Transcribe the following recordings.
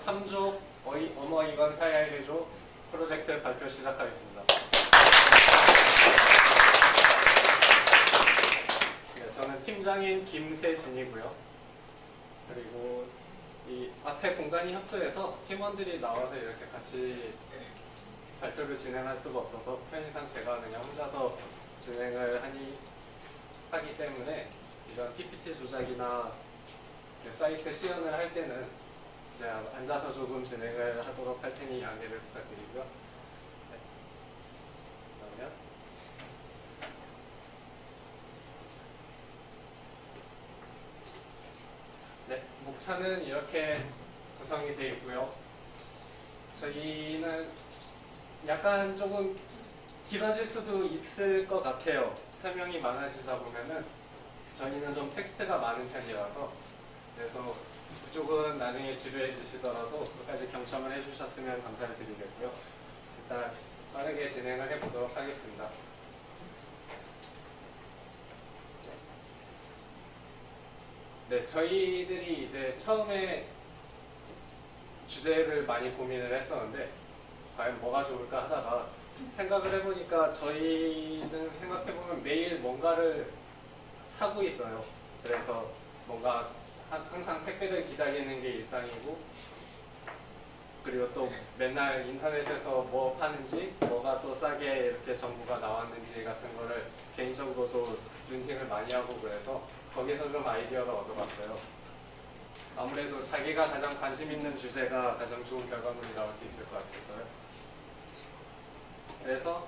3조 어머이건 사야일조 프로젝트 발표 시작하겠습니다. 네, 저는 팀장인 김세진이고요. 그리고 이 앞에 공간이 협소해서 팀원들이 나와서 이렇게 같이 발표를 진행할 수가 없어서 편의상 제가 그냥 혼자서 진행을 하기 때문에 이런 PPT 조작이나 사이트 시연을 할 때는 제가 앉아서 조금 진행을 하도록 할 테니 양해를 부탁드리고요. 네. 그러면 네, 목차는 이렇게 구성이 되어 있고요. 저희는 약간 조금 길어질 수도 있을 것 같아요. 설명이 많아지다 보면은 저희는 좀 텍스트가 많은 편이라서, 그래서 그쪽은 나중에 지루해 지시더라도 끝까지 경청을 해주셨으면 감사를 드리겠고요. 일단 빠르게 진행을 해보도록 하겠습니다. 네, 저희들이 이제 처음에 주제를 많이 고민을 했었는데 과연 뭐가 좋을까 하다가 생각을 해보니까 저희는 생각해보면 매일 뭔가를 사고 있어요. 그래서 뭔가 항상 택배를 기다리는 게 일상이고, 그리고 또 맨날 인터넷에서 뭐 파는지, 뭐가 또 싸게 이렇게 정보가 나왔는지 같은 거를 개인적으로도 눈팅을 많이 하고, 그래서 거기서 좀 아이디어를 얻어봤어요. 아무래도 자기가 가장 관심 있는 주제가 가장 좋은 결과물이 나올 수 있을 것 같아서요. 그래서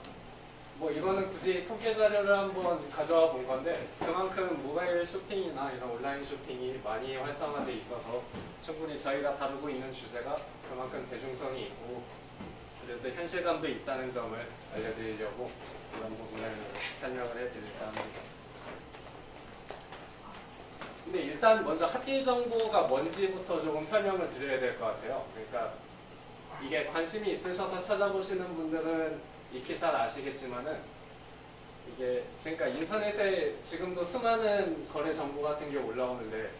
뭐 이거는 굳이 통계 자료를 한번 가져와 본 건데, 그만큼 모바일 쇼핑이나 이런 온라인 쇼핑이 많이 활성화되어 있어서 충분히 저희가 다루고 있는 주제가 그만큼 대중성이 있고 그래서 현실감도 있다는 점을 알려드리려고 이런 부분을 설명을 해드릴까 합니다. 근데 일단 먼저 핫딜 정보가 뭔지부터 조금 설명을 드려야 될 것 같아요. 그러니까 이게 관심이 있으셔서 찾아보시는 분들은 익히 잘 아시겠지만은, 이게 그러니까 인터넷에 지금도 수많은 거래 정보 같은 게 올라오는데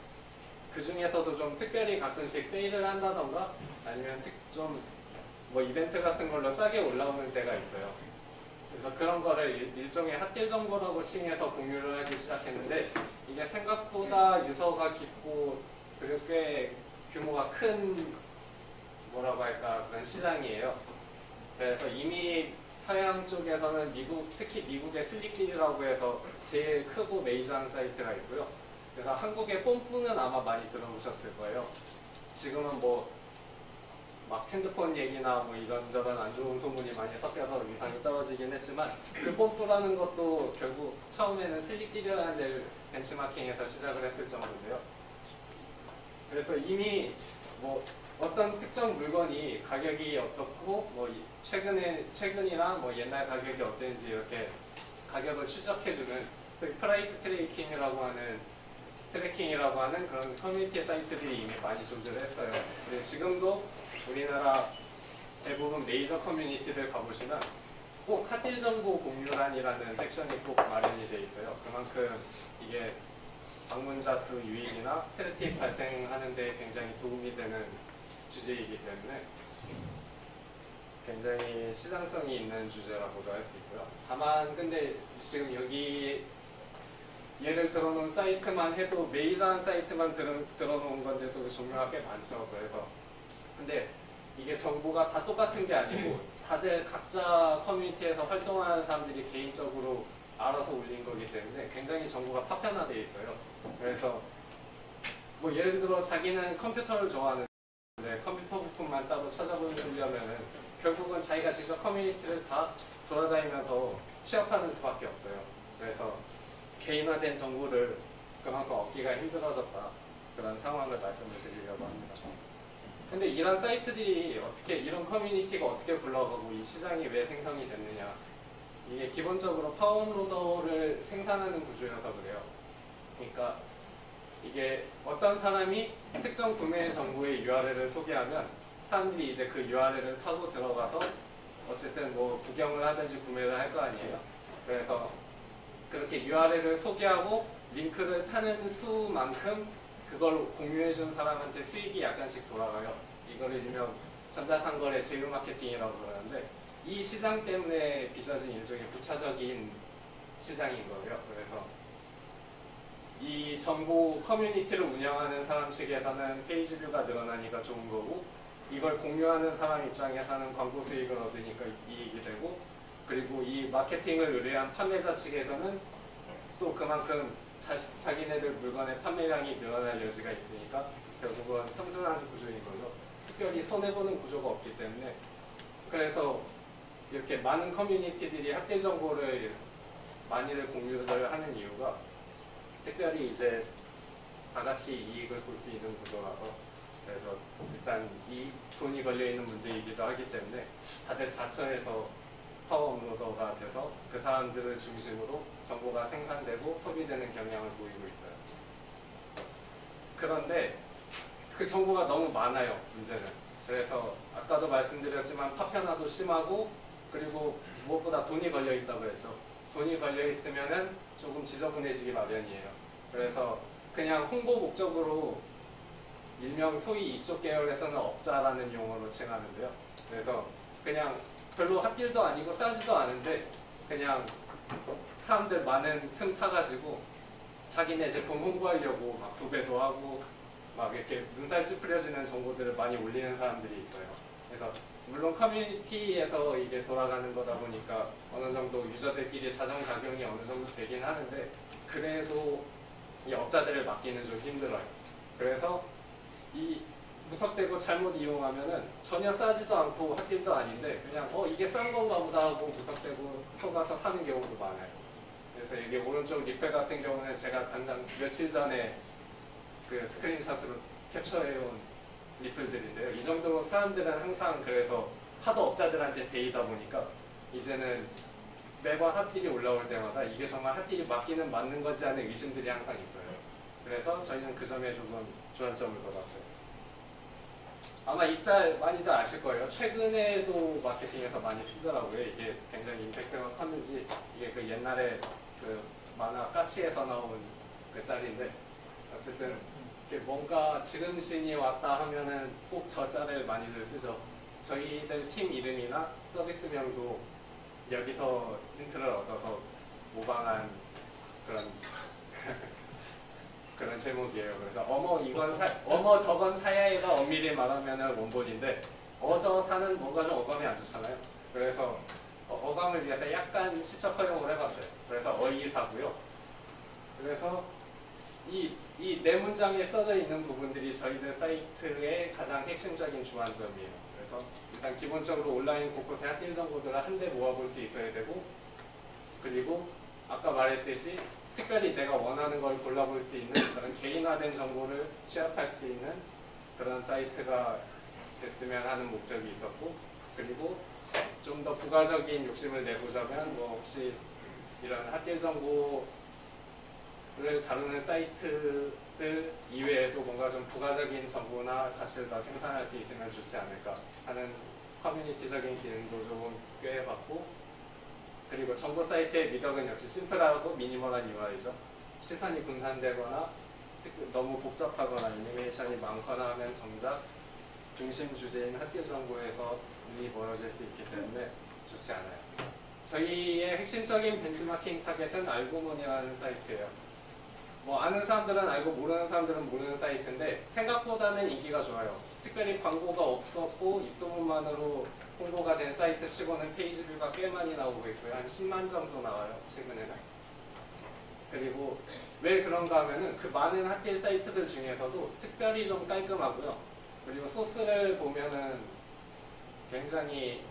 그 중에서도 좀 특별히 가끔씩 세일을 한다던가 아니면 좀 뭐 이벤트 같은 걸로 싸게 올라오는 때가 있어요. 그래서 그런 거를 일종의 핫딜 정보라고 칭해서 공유를 하기 시작했는데, 이게 생각보다 유서가 깊고 그리고 꽤 규모가 큰 뭐라고 할까 그런 시장이에요. 그래서 이미 서양 쪽에서는 특히 미국의 슬릭딜이라고 해서 제일 크고 메이저한 사이트가 있고요. 그래서 한국의 뽐뿌는 아마 많이 들어보셨을 거예요. 지금은 뭐 막 핸드폰 얘기나 뭐 이런저런 안 좋은 소문이 많이 섞여서 위상이 떨어지긴 했지만, 그 뽐뿌라는 것도 결국 처음에는 슬릭딜이라는 데를 벤치마킹해서 시작을 했을 정도인데요. 그래서 이미 뭐 어떤 특정 물건이 가격이 어떻고 뭐 최근이나 뭐 옛날 가격이 어땠는지 이렇게 가격을 추적해주는 프라이스 트래킹이라고 하는 그런 커뮤니티 사이트들이 이미 많이 존재를 했어요. 근데 지금도 우리나라 대부분 메이저 커뮤니티들 가보시면 꼭 핫딜 정보 공유란이라는 섹션이 꼭 마련이 돼 있어요. 그만큼 이게 방문자 수 유입이나 트래픽 발생하는 데 굉장히 도움이 되는 주제이기 때문에 굉장히 시장성이 있는 주제라고도 할 수 있고요. 다만 근데 지금 여기 예를 들어놓은 사이트만 해도 메이저한 사이트만 들어놓은 건데도 종류가 꽤 많죠. 그래서 근데 이게 정보가 다 똑같은 게 아니고 다들 각자 커뮤니티에서 활동하는 사람들이 개인적으로 알아서 올린 거기 때문에 굉장히 정보가 파편화되어 있어요. 그래서 뭐 예를 들어 자기는 컴퓨터를 좋아하는데 컴퓨터 부품만 따로 찾아보려면은 결국은 자기가 직접 커뮤니티를 다 돌아다니면서 취합하는 수밖에 없어요. 그래서 개인화된 정보를 그만큼 얻기가 힘들어졌다, 그런 상황을 말씀을 드리려고 합니다. 근데 이런 사이트들이 이런 커뮤니티가 어떻게 굴러가고 이 시장이 왜 생성이 됐느냐, 이게 기본적으로 파워로더를 생산하는 구조여서 그래요. 그러니까 이게 어떤 사람이 특정 구매 정보의 URL을 소개하면 사람들이 이제 그 URL을 타고 들어가서 어쨌든 뭐 구경을 하든지 구매를 할 거 아니에요. 그래서 그렇게 URL을 소개하고 링크를 타는 수만큼 그걸 공유해준 사람한테 수익이 약간씩 돌아가요. 이거를 일명 전자상거래 제휴 마케팅이라고 그러는데 이 시장 때문에 빚어진 일종의 부차적인 시장인 거예요. 그래서 이 정보 커뮤니티를 운영하는 사람 측에서는 페이지 뷰가 늘어나니까 좋은 거고 이걸 공유하는 사람 입장에서는 광고 수익을 얻으니까 이익이 되고 그리고 이 마케팅을 의뢰한 판매자 측에서는 또 그만큼 자기네들 물건의 판매량이 늘어날 여지가 있으니까 결국은 선순환 구조인 거죠. 특별히 손해보는 구조가 없기 때문에 그래서 이렇게 많은 커뮤니티들이 학대 정보를 많이들 공유를 하는 이유가 특별히 이제 다 같이 이익을 볼 수 있는 구조라서 그래서 일단 이 돈이 걸려있는 문제이기도 하기 때문에 다들 자처해서 파워 업로더가 돼서 그 사람들을 중심으로 정보가 생산되고 소비되는 경향을 보이고 있어요. 그런데 그 정보가 너무 많아요, 문제는. 그래서 아까도 말씀드렸지만 파편화도 심하고 그리고 무엇보다 돈이 걸려 있다고 했죠. 돈이 걸려 있으면은 조금 지저분해지기 마련이에요. 그래서 그냥 홍보 목적으로 일명 소위 이쪽 계열에서는 업자라는 용어로 칭하는데요. 그래서 그냥 별로 핫딜도 아니고 따지도 않은데 그냥 사람들 많은 틈 타가지고 자기네 제품 홍보하려고 막 도배도 하고 막 이렇게 눈살 찌푸려지는 정보들을 많이 올리는 사람들이 있어요. 그래서 물론 커뮤니티에서 이게 돌아가는 거다 보니까 어느 정도 유저들끼리 자정작용이 어느 정도 되긴 하는데 그래도 이 업자들을 맡기는 좀 힘들어요. 그래서 이 무턱대고 잘못 이용하면은 전혀 싸지도 않고 핫딜도 아닌데 그냥 이게 싼 건가 보다 하고 무턱대고 속아서 사는 경우도 많아요. 그래서 이게 오른쪽 리플 같은 경우는 제가 당장 며칠 전에 그 스크린샷으로 캡처해온 리플들인데요. 이 정도 사람들은 항상 그래서 하도 업자들한테 데이다 보니까 이제는 매번 핫딜이 올라올 때마다 이게 정말 핫딜이 맞기는 맞는 건지 하는 의심들이 항상 있어요. 그래서 저희는 그 점에 조금 주안점을 둬봤어요. 아마 이 짤 많이들 아실 거예요. 최근에도 마케팅에서 많이 쓰더라고요. 이게 굉장히 임팩트가 컸는지 이게 그 옛날에 그 만화 까치에서 나온 그 짤인데 어쨌든 뭔가 지름신이 왔다 하면은 꼭 저 짤을 많이들 쓰죠. 저희들 팀 이름이나 서비스명도 여기서 힌트를 얻어서 모방한 그런 그런 제목이에요. 그래서 어머 저건 사야이가 엄밀히 말하면 원본인데 저 사는 뭔가 좀 어감이 안 좋잖아요. 그래서 어감을 위해서 약간 시적 허용을 해봤어요. 그래서 어이사고요. 그래서 이 네 문장에 써져 있는 부분들이 저희들 사이트의 가장 핵심적인 주안점이에요. 그래서 일단 기본적으로 온라인 곳곳에 핫딜 정보들을 한데 모아볼 수 있어야 되고 그리고 아까 말했듯이 특별히 내가 원하는 걸 골라볼 수 있는 그런 개인화된 정보를 취합할 수 있는 그런 사이트가 됐으면 하는 목적이 있었고 그리고 좀 더 부가적인 욕심을 내보자면 혹시 이런 핫딜 정보를 다루는 사이트들 이외에도 뭔가 좀 부가적인 정보나 가치를 더 생산할 수 있으면 좋지 않을까 하는 커뮤니티적인 기능도 조금 꾀해봤고 그리고 정보 사이트의 미덕은 역시 심플하고 미니멀한 UI죠. 시선이 분산되거나 너무 복잡하거나 애니메이션이 많거나 하면 정작 중심 주제인 핫딜 정보에서 눈이 멀어질 수 있기 때문에 좋지 않아요. 저희의 핵심적인 벤치마킹 타겟은 알고문이라는 사이트예요. 아는 사람들은 알고 모르는 사람들은 모르는 사이트인데 생각보다는 인기가 좋아요. 특별히 광고가 없었고 입소문만으로 홍보가 된 사이트 치고는 페이지 뷰가 꽤 많이 나오고 있고요. 한 10만 정도 나와요. 최근에는. 그리고 왜 그런가 하면은 그 많은 핫딜 사이트들 중에서도 특별히 좀 깔끔하고요. 그리고 소스를 보면은 굉장히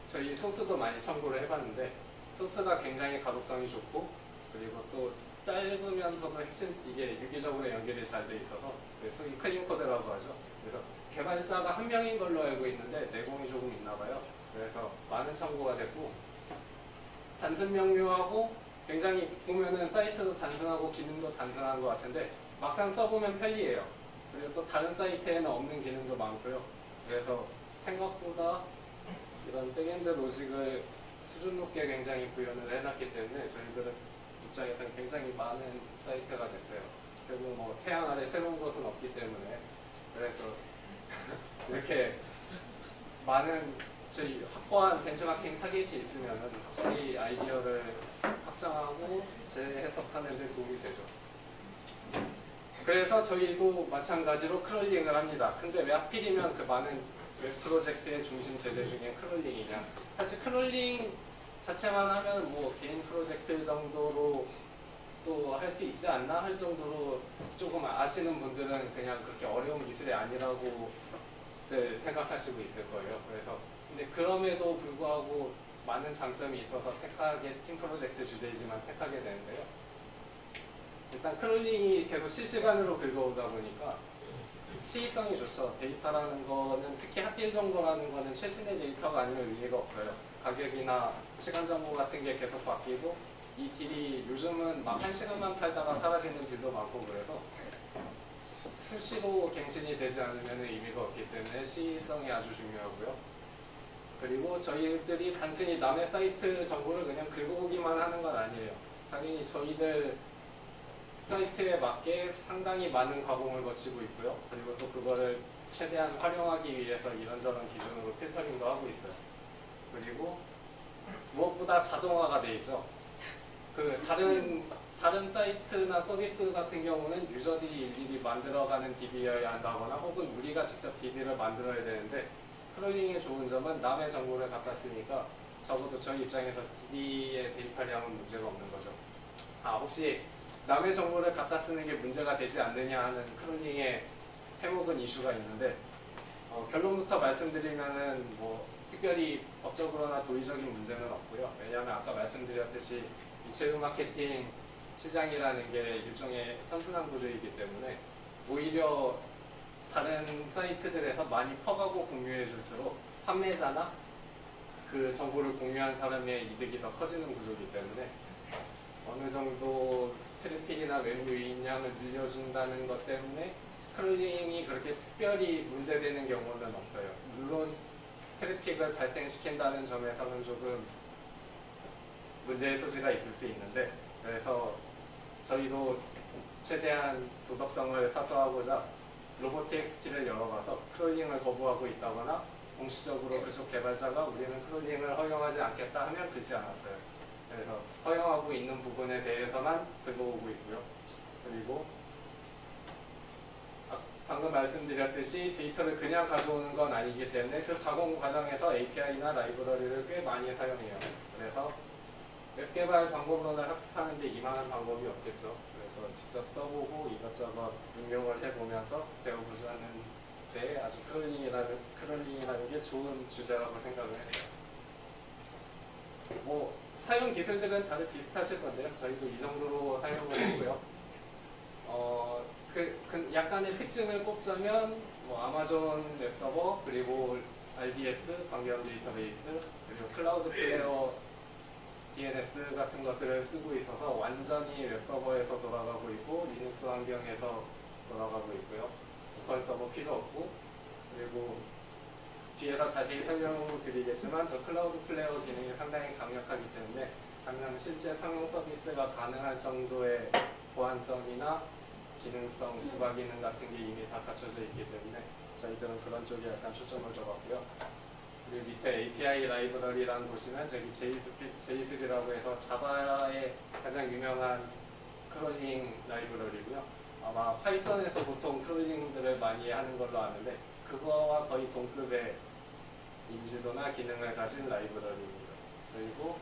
저희 소스도 많이 참고를 해봤는데 소스가 굉장히 가독성이 좋고 그리고 또 짧으면서도 핵심 이게 유기적으로 연결이 잘 돼 있어서 소위 클린 코드라고 하죠. 그래서 개발자가 한 명인 걸로 알고 있는데 내공이 조금 있나 봐요. 그래서 많은 참고가 됐고 단순 명료하고 굉장히 보면은 사이트도 단순하고 기능도 단순한 것 같은데 막상 써보면 편리해요. 그리고 또 다른 사이트에는 없는 기능도 많고요. 그래서 생각보다 이런 백엔드 로직을 수준 높게 굉장히 구현을 해놨기 때문에 저희들은 입장에서는 굉장히 많은 사이트가 됐어요. 결국 태양 아래 새로운 것은 없기 때문에 그래서 이렇게 많은 저희 확고한 벤치마킹 타겟이 있으면 확실히 아이디어를 확장하고 재해석하는 데 도움이 되죠. 그래서 저희도 마찬가지로 크롤링을 합니다. 근데 왜 하필이면 그 많은 웹 프로젝트의 중심 제재 중에 크롤링이냐? 사실 크롤링 자체만 하면 뭐 개인 프로젝트 정도로 또 할 수 있지 않나 할 정도로 조금 아시는 분들은 그냥 그렇게 어려운 기술이 아니라고 생각하시고 있을 거예요. 그래서 근데 그럼에도 불구하고 많은 장점이 있어서 택하게 팀 프로젝트 주제이지만 택하게 되는데요. 일단 크롤링이 계속 실시간으로 긁어오다 보니까 시의성이 좋죠. 데이터라는 거는 특히 핫딜 정보라는 거는 최신의 데이터가 아니면 의미가 없어요. 가격이나 시간 정보 같은 게 계속 바뀌고 이 딜이 요즘은 막 1시간만 팔다가 사라지는 딜도 많고 그래서 수시로 갱신이 되지 않으면 의미가 없기 때문에 시의성이 아주 중요하고요. 그리고 저희들이 단순히 남의 사이트 정보를 그냥 긁어오기만 하는 건 아니에요. 당연히 저희들 사이트에 맞게 상당히 많은 가공을 거치고 있고요. 그리고 또 그거를 최대한 활용하기 위해서 이런저런 기준으로 필터링도 하고 있어요. 그리고 무엇보다 자동화가 돼 있죠. 그 다른 사이트나 서비스 같은 경우는 유저들이 일일이 만들어가는 DB여야 한다거나 혹은 우리가 직접 DB를 만들어야 되는데 크롤링의 좋은 점은 남의 정보를 갖다 쓰니까 적어도 저희 입장에서 DB의 데이터량은 문제가 없는 거죠. 혹시 남의 정보를 갖다 쓰는 게 문제가 되지 않느냐 하는 크롤링의 해먹은 이슈가 있는데 결론부터 말씀드리면은 뭐 특별히 법적으로나 도의적인 문제는 없고요. 왜냐하면 아까 말씀드렸듯이 이체유 마케팅 시장이라는 게 일종의 선순환 구조이기 때문에 오히려 다른 사이트들에서 많이 퍼가고 공유해 줄수록 판매자나 그 정보를 공유한 사람의 이득이 더 커지는 구조이기 때문에 어느 정도 트래픽이나 외부 유입량을 늘려준다는 것 때문에 크롤링이 그렇게 특별히 문제되는 경우는 없어요. 물론 트래픽을 발생시킨다는 점에서는 조금 문제의 소지가 있을 수 있는데 그래서 저희도 최대한 도덕성을 사수하고자 로봇TXT를 열어봐서 크롤링을 거부하고 있다거나 공식적으로 그쪽 개발자가 우리는 크롤링을 허용하지 않겠다 하면 긁지 않았어요. 그래서 허용하고 있는 부분에 대해서만 긁어오고 있고요. 그리고 방금 말씀드렸듯이 데이터를 그냥 가져오는 건 아니기 때문에 그 가공 과정에서 API나 라이브러리를 꽤 많이 사용해요. 그래서 웹 개발 방법론을 학습하는데 이만한 방법이 없겠죠. 그래서 직접 써보고 이것저것 응용을 해보면서 배워보자는 데 아주 크롤링이라는 게 좋은 주제라고 생각을 해요. 뭐 사용 기술들은 다들 비슷하실 건데요. 저희도 이 정도로 사용을 했고요. 약간의 특징을 꼽자면 뭐 아마존 웹서버 그리고 RDS 관계형 데이터베이스 그리고 클라우드 플레이어 DNS 같은 것들을 쓰고 있어서 완전히 웹서버에서 돌아가고 있고 리눅스 환경에서 돌아가고 있고요. 로컬 서버 필요 없고 그리고 뒤에서 자세히 설명드리겠지만 저 클라우드 플레이어 기능이 상당히 강력하기 때문에 당장 실제 상용 서비스가 가능할 정도의 보안성이나 기능성, 부가 기능 같은 게 이미 다 갖춰져 있기 때문에 저희들은 그런 쪽에 약간 초점을 줘봤고요. 그리고 밑에 API 라이브러리라는 보시면 저기 J3라고 해서 자바의 가장 유명한 크롤링 라이브러리고요. 아마 파이썬에서 보통 크롤링들을 많이 하는 걸로 아는데 그거와 거의 동급의 인지도나 기능을 가진 라이브러리입니다. 그리고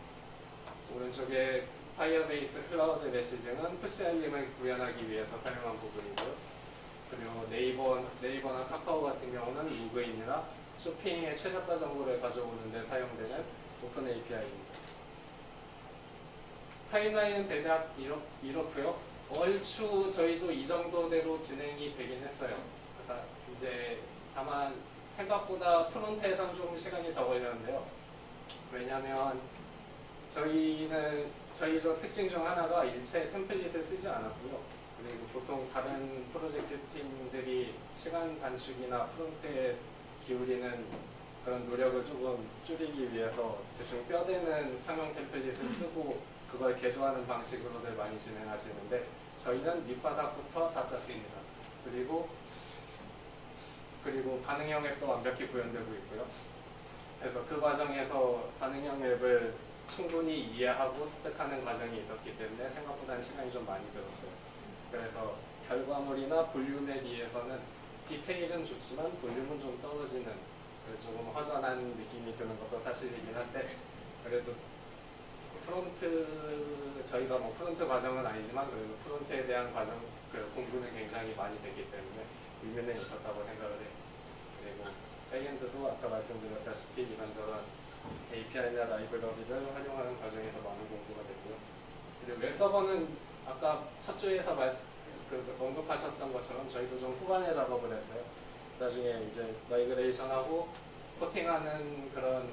오른쪽에 파이어베이스 클라우드 메시징은 푸시 알림을 구현하기 위해서 사용한 부분이고요. 그리고 네이버나 카카오 같은 경우는 로그인이나 쇼핑의 최저가 정보를 가져오는 데 사용되는 오픈 API입니다. 타임라인은 대략 이렇고요. 얼추 저희도 이 정도대로 진행이 되긴 했어요. 그러니까 이제 다만 생각보다 프론트에선 좀 시간이 더 걸렸는데요. 왜냐하면 저희도 특징 중 하나가 일체 템플릿을 쓰지 않았고요. 그리고 보통 다른 프로젝트 팀들이 시간 단축이나 프론트에 기울이는 그런 노력을 조금 줄이기 위해서 대충 뼈대는 상용 템플릿을 쓰고 그걸 개조하는 방식으로들 많이 진행하시는데 저희는 밑바닥부터 다 짰습니다. 그리고 반응형 앱도 완벽히 구현되고 있고요. 그래서 그 과정에서 반응형 앱을 충분히 이해하고 습득하는 과정이 있었기 때문에 생각보다는 시간이 좀 많이 들었어요. 그래서 결과물이나 볼륨에 비해서는 디테일은 좋지만 볼륨은 좀 떨어지는 조금 허전한 느낌이 드는 것도 사실이긴 한데, 그래도 프론트, 저희가 뭐 프론트 과정은 아니지만 그래도 프론트에 대한 과정, 그 공부는 굉장히 많이 됐기 때문에 의미는 있었다고 생각을 해요. 그리고 백엔드도 아까 말씀드렸다시피 이런저런 API나 라이브러리를 활용하는 과정에서 많은 공부가 됐고요. 그리고 웹서버는 아까 첫 주에서 언급하셨던 것처럼 저희도 좀 후반에 작업을 했어요. 나중에 이제 마이그레이션하고 코팅하는 그런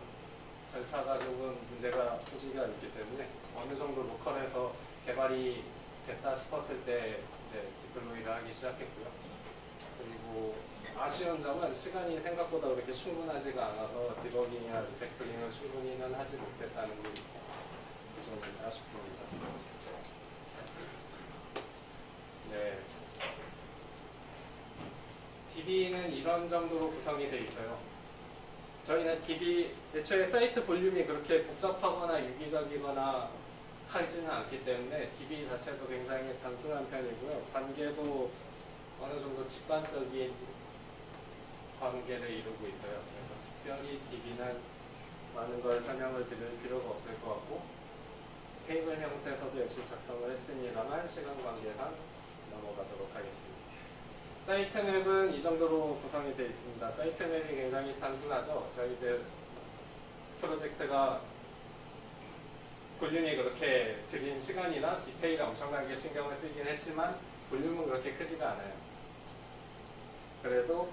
절차가 조금 문제가 소지가 있기 때문에 어느 정도 로컬에서 개발이 됐다 싶었을 때 이제 디플로이를 하기 시작했고요. 그리고 아쉬운 점은 시간이 생각보다 그렇게 충분하지가 않아서 디버깅이나 리팩토링을 충분히는 하지 못했다는 게 좀 아쉽습니다. 네. DB는 이런 정도로 구성이 되어 있어요. 저희는 DB, 애초에 사이트 볼륨이 그렇게 복잡하거나 유기적이거나 하지는 않기 때문에 DB 자체도 굉장히 단순한 편이고요. 관계도 어느 정도 직관적인 관계를 이루고 있어요. 그래서 특별히 DB는 많은 걸 설명을 드릴 필요가 없을 것 같고, 테이블 형태에서도 역시 작성을 했습니다만 시간 관계상 넘어가도록 하겠습니다. 사이트 맵은 이 정도로 구성이 되어 있습니다. 사이트 맵이 굉장히 단순하죠. 저희들 프로젝트가 볼륨이 그렇게 들인 시간이나 디테일에 엄청나게 신경을 쓰긴 했지만 볼륨은 그렇게 크지가 않아요. 그래도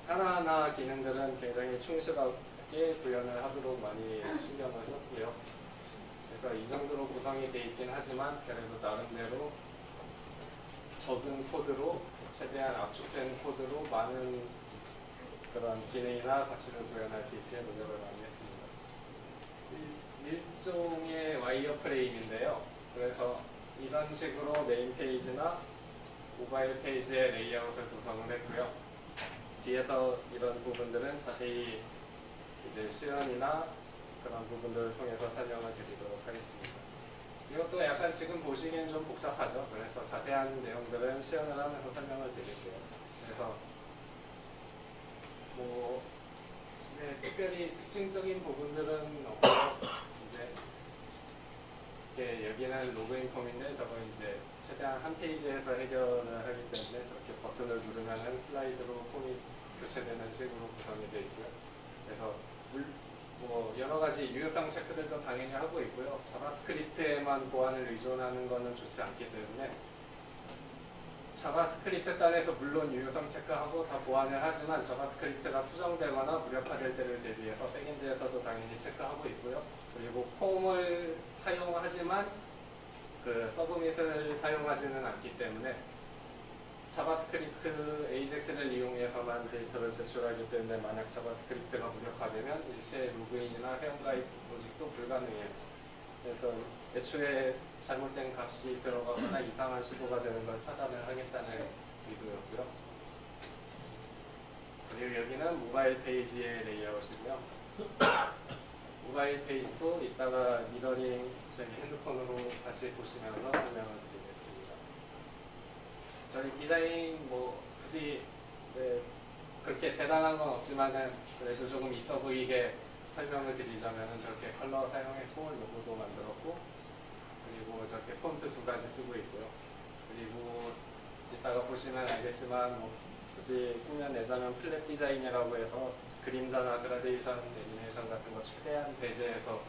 하나하나 기능들은 굉장히 충실하게 구현을 하도록 많이 신경을 썼고요. 그래서 이 정도로 구성이 되어 있긴 하지만 그래도 나름대로 적은 코드로 최대한 압축된 코드로 많은 그런 기능이나 가치를 구현할 수 있게 노력을 많이 했습니다. 일종의 와이어 프레임인데요. 그래서 이런 식으로 메인 페이지나 모바일 페이지의 레이아웃을 구성을 했고요. 뒤에서 이런 부분들은 자세히 이제 시연이나 그런 부분들을 통해서 설명을 드리도록 하겠습니다. 이것도 약간 지금 보시기엔 좀 복잡하죠. 그래서 자세한 내용들은 시연을 하면서 설명을 드릴게요. 그래서 뭐 특별히 특징적인 부분들은 없고요. 이제 여기는 로그인 폼인데 저건 이제 최대한 한 페이지에서 해결을 하기 때문에 저렇게 버튼을 누르면 슬라이드로 폼이 교체되는 식으로 구성이 되어 있고요. 그래서 뭐 여러 가지 유효성 체크들도 당연히 하고 있고요. 자바스크립트에만 보안을 의존하는 것은 좋지 않기 때문에 자바스크립트 단에서 물론 유효성 체크하고 다 보완을 하지만 자바스크립트가 수정되거나 무력화될 때를 대비해서 백엔드에서도 당연히 체크하고 있고요. 그리고 폼을 사용하지만 그 서브밋을 사용하지는 않기 때문에 자바스크립트 AJAX를 이용해서만 데이터를 제출하기 때문에 만약 자바스크립트가 무력화되면 일체 로그인이나 회원가입 로직도 불가능해요. 그래서 애초에 잘못된 값이 들어가거나 이상한 시도가 되는 걸 차단을 하겠다는 의도였고요. 그리고 여기는 모바일 페이지의 레이아웃이고요. 모바일 페이지도 이따가 미러링 저희 핸드폰으로 다시 보시면서 설명을 드리겠습니다. 저희 디자인 뭐 굳이 그렇게 대단한 건 없지만은 그래도 조금 있어 보이게 설명을 드리자면은 저렇게 컬러 사용했고 로고도 만들었고 그리고 저렇게 폰트 2가지 쓰고 있고요. 그리고 이따가 보시면 알겠지만 뭐 굳이 꾸며내자면 플랫 디자인이라고 해서 그림자나 그라데이션, 애니메이션 같은 거 최대한 배제해서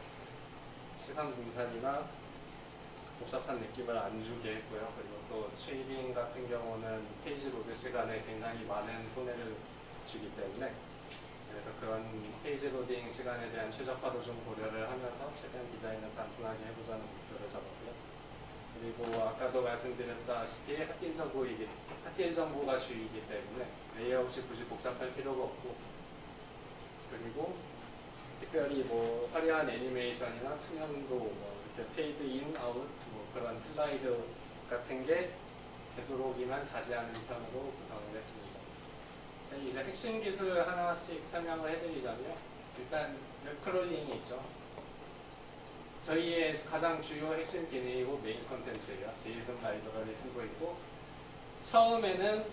시간 분산이나 복잡한 느낌을 안 주게 했고요. 그리고 또 쉐이딩 같은 경우는 페이지 로드 시간에 굉장히 많은 손해를 주기 때문에 그래서 그런 페이지 로딩 시간에 대한 최적화도 좀 고려를 하면서 최대한 디자인을 단순하게 해보자는 목표를 잡았고요. 그리고 아까도 말씀드렸다시피 핫길 정보가 주이기 때문에 레이아웃이 굳이 복잡할 필요가 없고 그리고 특별히 뭐 화려한 애니메이션이나 투명도 뭐 이렇게 페이드 인, 아웃 뭐 그런 슬라이드 같은 게 되도록이면 자제하는 편으로 구성을 했습니다. 저희 이제 핵심 기술 하나씩 설명을 해드리자면요. 일단 웹크롤링이 있죠. 저희의 가장 주요 핵심 기능이고 메인 컨텐츠예요. JSON 라이브러리 쓰고 있고, 처음에는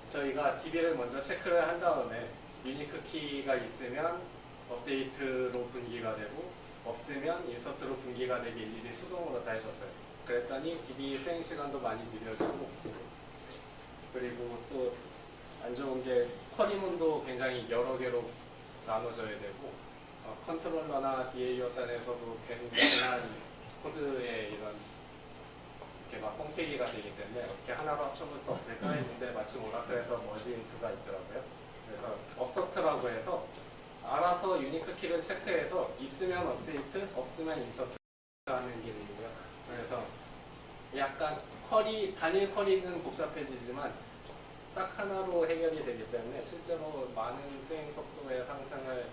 저희가 DB를 먼저 체크를 한 다음에 유니크 키가 있으면 업데이트로 분기가 되고, 없으면 인서트로 분기가 되게 일일이 수동으로 다 해줬어요. 그랬더니 DB 수행 시간도 많이 느려지고, 그리고 또 안 좋은 게 쿼리문도 굉장히 여러 개로 나눠져야 되고, 컨트롤러나 DAO 단에서도 굉장한 코드에 이런 이렇게 막 뻥튀기가 되기 때문에 어떻게 하나로 합쳐볼 수 없을까 했는데 마침 오라클에서 머지인트가 있더라고요. 그래서 업서트라고 해서 알아서 유니크 키를 체크해서 있으면 업데이트, 없으면 인서트 하는 기능이고요. 그래서 약간 단일 쿼리는 복잡해지지만 딱 하나로 해결이 되기 때문에 실제로 많은 수행 속도의 상승을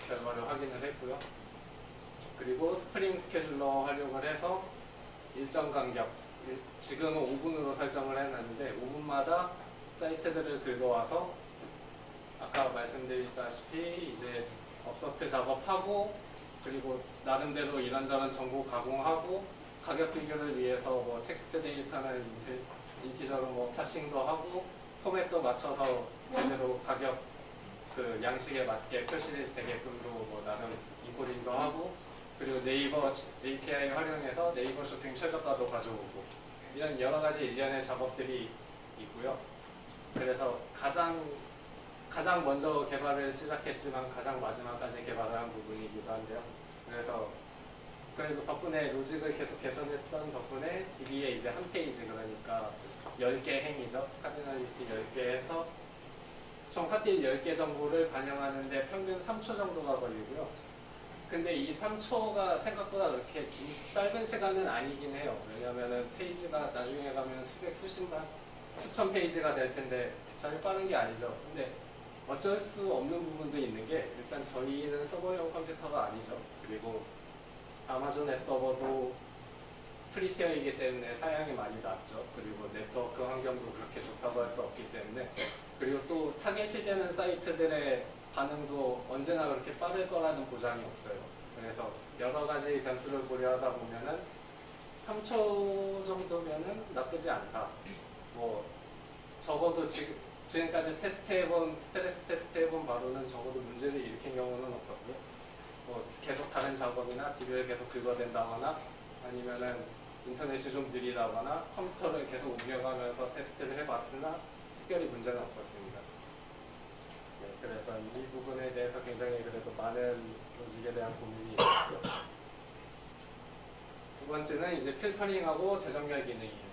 결과를 확인을 했고요. 그리고 스프링 스케줄러 활용을 해서 일정 간격, 지금은 5분으로 설정을 해놨는데 5분마다 사이트들을 긁어와서 아까 말씀드렸다시피 이제 업서트 작업하고, 그리고 나름대로 이런저런 정보 가공하고, 가격 비교를 위해서 뭐 텍스트 데이터는 인티저로 뭐 파싱도 하고, 포맷도 맞춰서 제대로 가격 그 양식에 맞게 표시되게끔도 뭐 나름 인코딩도 하고, 그리고 네이버 API 활용해서 네이버 쇼핑 최저가도 가져오고, 이런 여러 가지 일련의 작업들이 있고요. 그래서 가장 먼저 개발을 시작했지만 가장 마지막까지 개발을 한 부분이기도 한데요. 그래서 덕분에 로직을 계속 개선했던 덕분에 DB에 이제 한 페이지, 그러니까 10개 행이죠. 카디널리티 10개 해서 총 핫딜 10개 정보를 반영하는데 평균 3초 정도가 걸리고요. 근데 이 3초가 생각보다 그렇게 짧은 시간은 아니긴 해요. 왜냐면은 페이지가 나중에 가면 수천 페이지가 될 텐데 전혀 빠른 게 아니죠. 근데 어쩔 수 없는 부분도 있는 게, 일단 저희는 서버용 컴퓨터가 아니죠. 그리고 아마존 앱 서버도 프리티어이기 때문에 사양이 많이 낮죠. 그리고 네트워크 환경도 그렇게 좋다고 할 수 없기 때문에, 그리고 또 타겟이 되는 사이트들의 반응도 언제나 그렇게 빠를 거라는 보장이 없어요. 그래서 여러 가지 변수를 고려하다 보면은 3초 정도면은 나쁘지 않다. 뭐 적어도 지금까지 스트레스 테스트 해본 바로는 적어도 문제를 일으킨 경우는 없었고요. 뭐 계속 다른 작업이나 DB를 계속 긁어댄다거나, 아니면은 인터넷이 좀 느리다거나 컴퓨터를 계속 옮겨가면서 테스트를 해봤으나 특별히 문제는 없었습니다. 네, 그래서 이 부분에 대해서 굉장히 그래도 많은 로직에 대한 고민이 있고요. 두 번째는 이제 필터링하고 재정렬 기능이에요.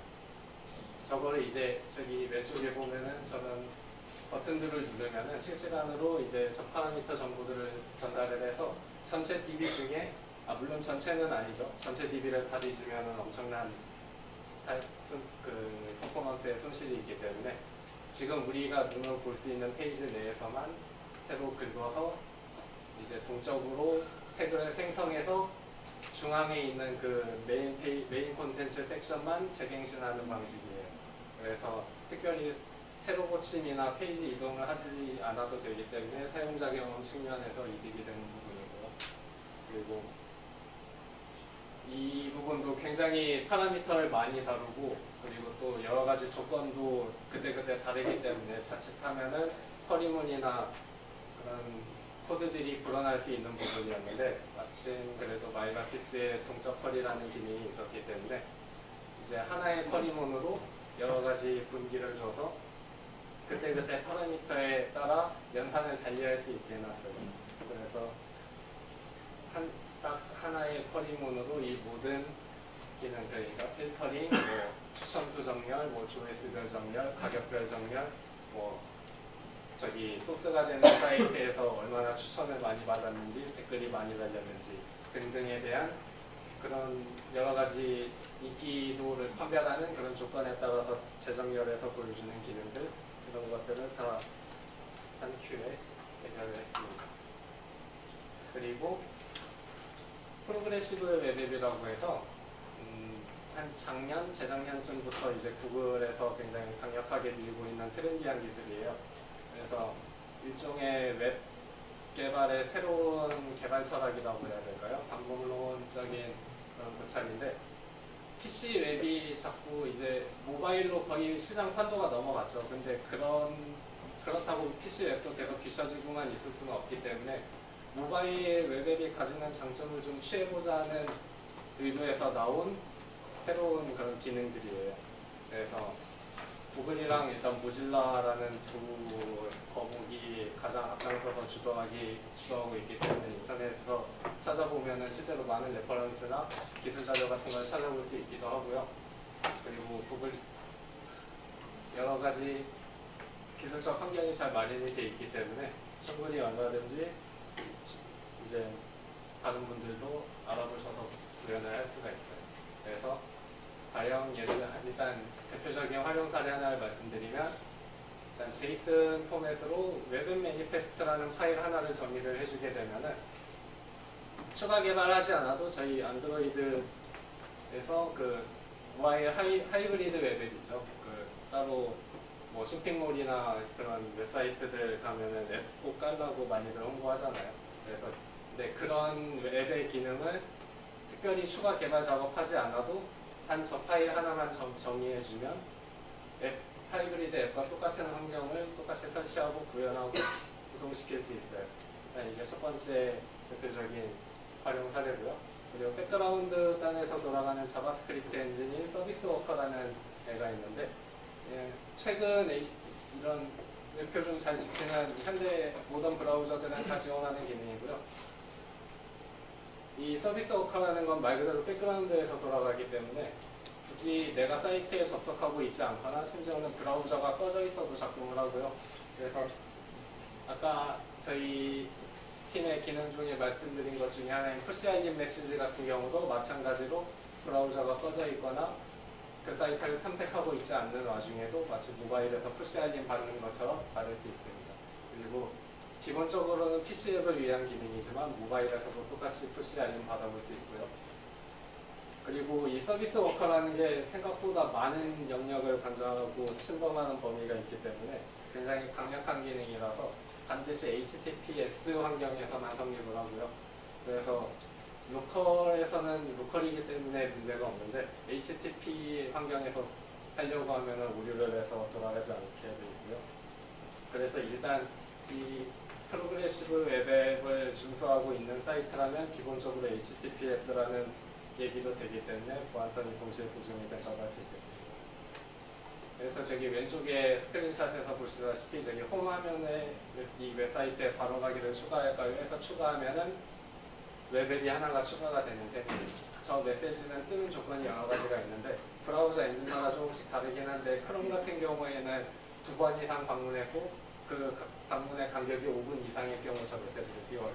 저거를 이제 저기 왼쪽에 보면은 저는 버튼들을 누르면은 실시간으로 이제 저 파라미터 정보들을 전달을 해서 전체 DB 중에, 물론 전체는 아니죠. 전체 DB를 다 뒤지면은 엄청난 퍼포먼스의 손실이 있기 때문에 지금 우리가 눈으로 볼 수 있는 페이지 내에서만 새로 긁어서 이제 동적으로 태그를 생성해서 중앙에 있는 그 메인 콘텐츠 섹션만 재갱신하는 방식이에요. 그래서 특별히 새로 고침이나 페이지 이동을 하지 않아도 되기 때문에 사용자 경험 측면에서 이득이 되는 부분이고요. 그리고 이 부분도 굉장히 파라미터를 많이 다루고, 그리고 또 여러 가지 조건도 그때그때 다르기 때문에 자칫하면은 쿼리문이나 그런 코드들이 불어날 수 있는 부분이었는데, 마침 그래도 마이마티스의 동적 쿼리라는 기능이 있었기 때문에 이제 하나의 쿼리문으로 여러 가지 분기를 줘서 그때그때 파라미터에 따라 연산을 달리할 수 있게 해놨어요. 그래서 딱 하나의 쿼리문으로 이 모든 기능, 그러니까 필터링, 뭐 추천수 정렬, 뭐 조회수별 정렬, 가격별 정렬, 뭐 저기 소스가 되는 사이트에서 얼마나 추천을 많이 받았는지, 댓글이 많이 달렸는지 등등에 대한 그런 여러 가지 인기도를 판별하는 그런 조건에 따라서 재정렬해서 보여주는 기능들, 이런 것들을 다 한 큐에 해결을 했습니다. 그리고 프로그레시브 웹앱이라고 해서 한 작년, 재작년쯤부터 이제 구글에서 굉장히 강력하게 밀고 있는 트렌디한 기술이에요. 그래서 일종의 웹 개발의 새로운 개발 철학이라고 해야 될까요? 방법론적인 그런 고찰인데 PC 웹이 자꾸 이제 모바일로 거의 시장 판도가 넘어갔죠. 근데 그렇다고 PC 웹도 계속 뒤처지고만 있을 수는 없기 때문에 모바일 웹앱이 가지는 장점을 좀 취해보자는 의도에서 나온 새로운 그런 기능들이에요. 그래서 구글이랑 일단 모질라라는 두 거북이 가장 앞장서서 주도하고 있기 때문에 인터넷에서 찾아보면은 실제로 많은 레퍼런스나 기술 자료 같은 걸 찾아볼 수 있기도 하고요. 그리고 구글 여러 가지 기술적 환경이 잘 마련이 되어 있기 때문에 충분히 얼마든지 이제 다른 분들도 알아보셔서 구현을 할 수가 있어요. 그래서 가령 일단 대표적인 활용 사례 하나를 말씀드리면 일단 제이슨 포맷으로 웹 매니페스트라는 파일 하나를 정의를 해주게 되면은 추가 개발하지 않아도 저희 안드로이드에서 그 모바일 하이브리드 웹앱 있죠. 그 따로 뭐 쇼핑몰이나 그런 웹사이트들 가면은 앱 꼭 깔라고 많이들 홍보하잖아요. 그래서 근데 그런 웹의 기능을 특별히 추가 개발 작업하지 않아도 단 저 파일 하나만 정의해주면 앱 하이브리드 앱과 똑같은 환경을 똑같이 설치하고 구현하고 구동시킬 수 있어요. 일단 이게 첫 번째 대표적인 활용 사례고요. 그리고 백그라운드 단에서 돌아가는 자바스크립트 엔진인 서비스 워커라는 애가 있는데 최근 이런 웹표준 잘 지키는 현대 모던 브라우저들은 다 지원하는 기능이고요. 이 서비스 워커라는 건 말 그대로 백그라운드에서 돌아가기 때문에 굳이 내가 사이트에 접속하고 있지 않거나 심지어는 브라우저가 꺼져 있어도 작동을 하고요. 그래서 아까 저희 팀의 기능 중에 말씀드린 것 중에 하나인 푸시 알림 메시지 같은 경우도 마찬가지로 브라우저가 꺼져 있거나 그 사이트를 탐색하고 있지 않는 와중에도 마치 모바일에서 푸시 알림 받는 것처럼 받을 수 있습니다. 그리고 기본적으로는 PC 앱을 위한 기능이지만 모바일에서도 똑같이 푸시 알림 받아볼 수 있고요. 그리고 이 서비스 워커라는 게 생각보다 많은 영역을 관장하고 침범하는 범위가 있기 때문에 굉장히 강력한 기능이라서 반드시 HTTPS 환경에서만 성립을 하고요. 그래서 로컬에서는 로컬이기 때문에 문제가 없는데 HTTP 환경에서 하려고 하면 오류를 해서 돌아가지 않게 되고요. 그래서 일단 이 프로그레시브 웹앱을 준수하고 있는 사이트라면 기본적으로 HTTPS라는 얘기도 되기 때문에 보안성이 동시에 보증이 된다고 할 수 있겠습니다. 그래서 저기 왼쪽에 스크린샷에서 보시다시피 저기 홈 화면에 이 웹사이트에 바로 가기를 추가할까요? 해서 추가하면은 웹앱이 하나가 추가가 되는데 저 메시지는 뜨는 조건이 여러 가지가 있는데 브라우저 엔진마다 조금씩 다르긴 한데 크롬 같은 경우에는 2번 이상 방문했고 그 방문의 간격이 5분 이상의 경우 저 메시지를 띄워요.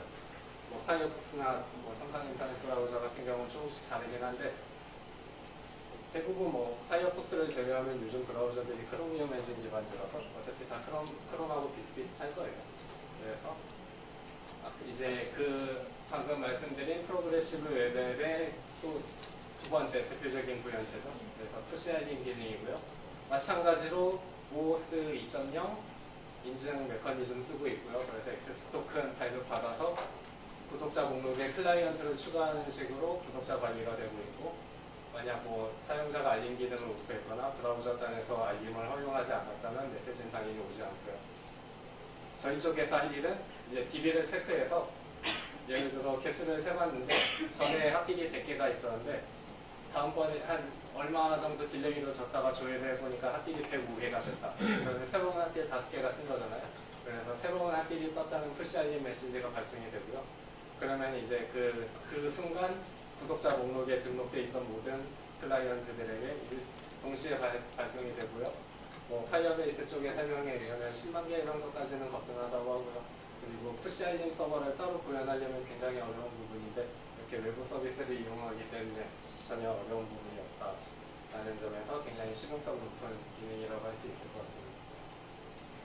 뭐 파이어폭스나 뭐 삼성 인터넷 브라우저 같은 경우는 조금씩 다르긴 한데 대부분 뭐 파이어폭스를 제외하면 요즘 브라우저들이 크로미움 엔진 기반이라서 어차피 다 크롬하고 비슷비슷할 거예요. 그래서 이제 그 방금 말씀드린 프로그레시브 웹앱의 또 두 번째 대표적인 구현체죠. 그래서 푸시 알림 기능이고요. 마찬가지로 OAuth 2.0 인증 메커니즘 쓰고 있고요. 그래서 액세스 토큰 발급받아서 구독자 목록에 클라이언트를 추가하는 식으로 구독자 관리가 되고 있고 만약 뭐 사용자가 알림 기능을 오프했거나 브라우저 단에서 알림을 허용하지 않았다면 메시지는 당연히 오지 않고요. 저희 쪽에서 할 일은 이제 DB를 체크해서 예를 들어 개수를 세봤는데 전에 핫딜이 100개가 있었는데 다음번에 한 얼마 정도 딜레이로 줬다가 조회를 해보니까 핫딜이 105개가 됐다. 그러면 새로운 핫딜 5개가 뜬 거잖아요. 그래서 새로운 핫딜이 떴다는 푸시 알림 메시지가 발송이 되고요. 그러면 이제 그 순간 구독자 목록에 등록되어 있던 모든 클라이언트들에게 동시에 발송이 되고요. 뭐 파이어베이스 쪽의 설명에 의하면 10만 개 정도까지는 거뜬하다고 하고요. 그리고 푸시 알림 서버를 따로 구현하려면 굉장히 어려운 부분인데 이렇게 외부 서비스를 이용하기 때문에 전혀 어려운 부분이 없다라는 점에서 굉장히 실용성 높은 기능이라고 할 수 있을 것 같습니다.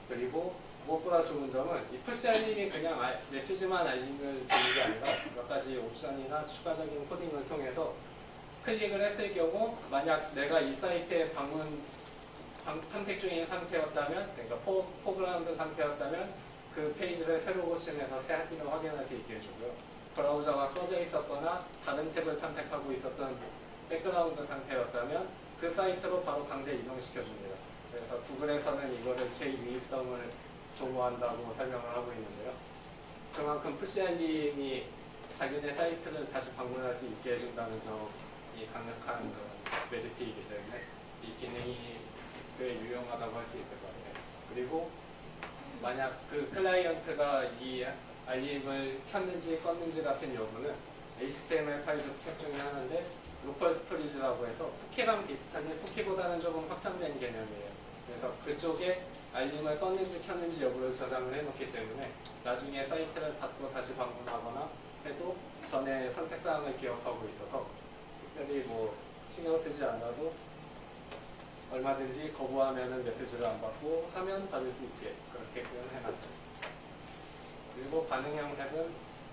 그리고 무엇보다 좋은 점은 이 푸시 알림이 그냥 메시지만 알림을 주는 게 아니라 몇 가지 옵션이나 추가적인 코딩을 통해서 클릭을 했을 경우 만약 내가 이 사이트에 탐색 중인 상태였다면, 그러니까 포그라운드 상태였다면 그 페이지를 새로 고침해서 새 할인을 확인할 수 있게 해주고요. 브라우저가 꺼져 있었거나 다른 탭을 탐색하고 있었던 백그라운드 상태였다면 그 사이트로 바로 강제 이동시켜줍니다. 그래서 구글에서는 이거를 제2입성을 도모한다고 설명을 하고 있는데요. 그만큼 푸시 알림이 자기네 사이트를 다시 방문할 수 있게 해준다는 점이 강력한 메리트이기 때문에 이 기능이 꽤 유용하다고 할 수 있을 것 같아요. 그리고 만약 그 클라이언트가 이 알림을 켰는지 껐는지 같은 여부는 HTML 파일도 스펙 중에 하나인데 로컬 스토리지라고 해서 쿠키랑 비슷한데 쿠키보다는 조금 확장된 개념이에요. 그래서 그쪽에 알림을 껐는지 켰는지 여부를 저장을 해놓기 때문에 나중에 사이트를 닫고 다시 방문하거나 해도 전에 선택사항을 기억하고 있어서 특별히 뭐 신경 쓰지 않아도 얼마든지 거부하면은 메시지를 안 받고 하면 받을 수 있게 그렇게 표현해놨어요. 그리고 반응형 탭은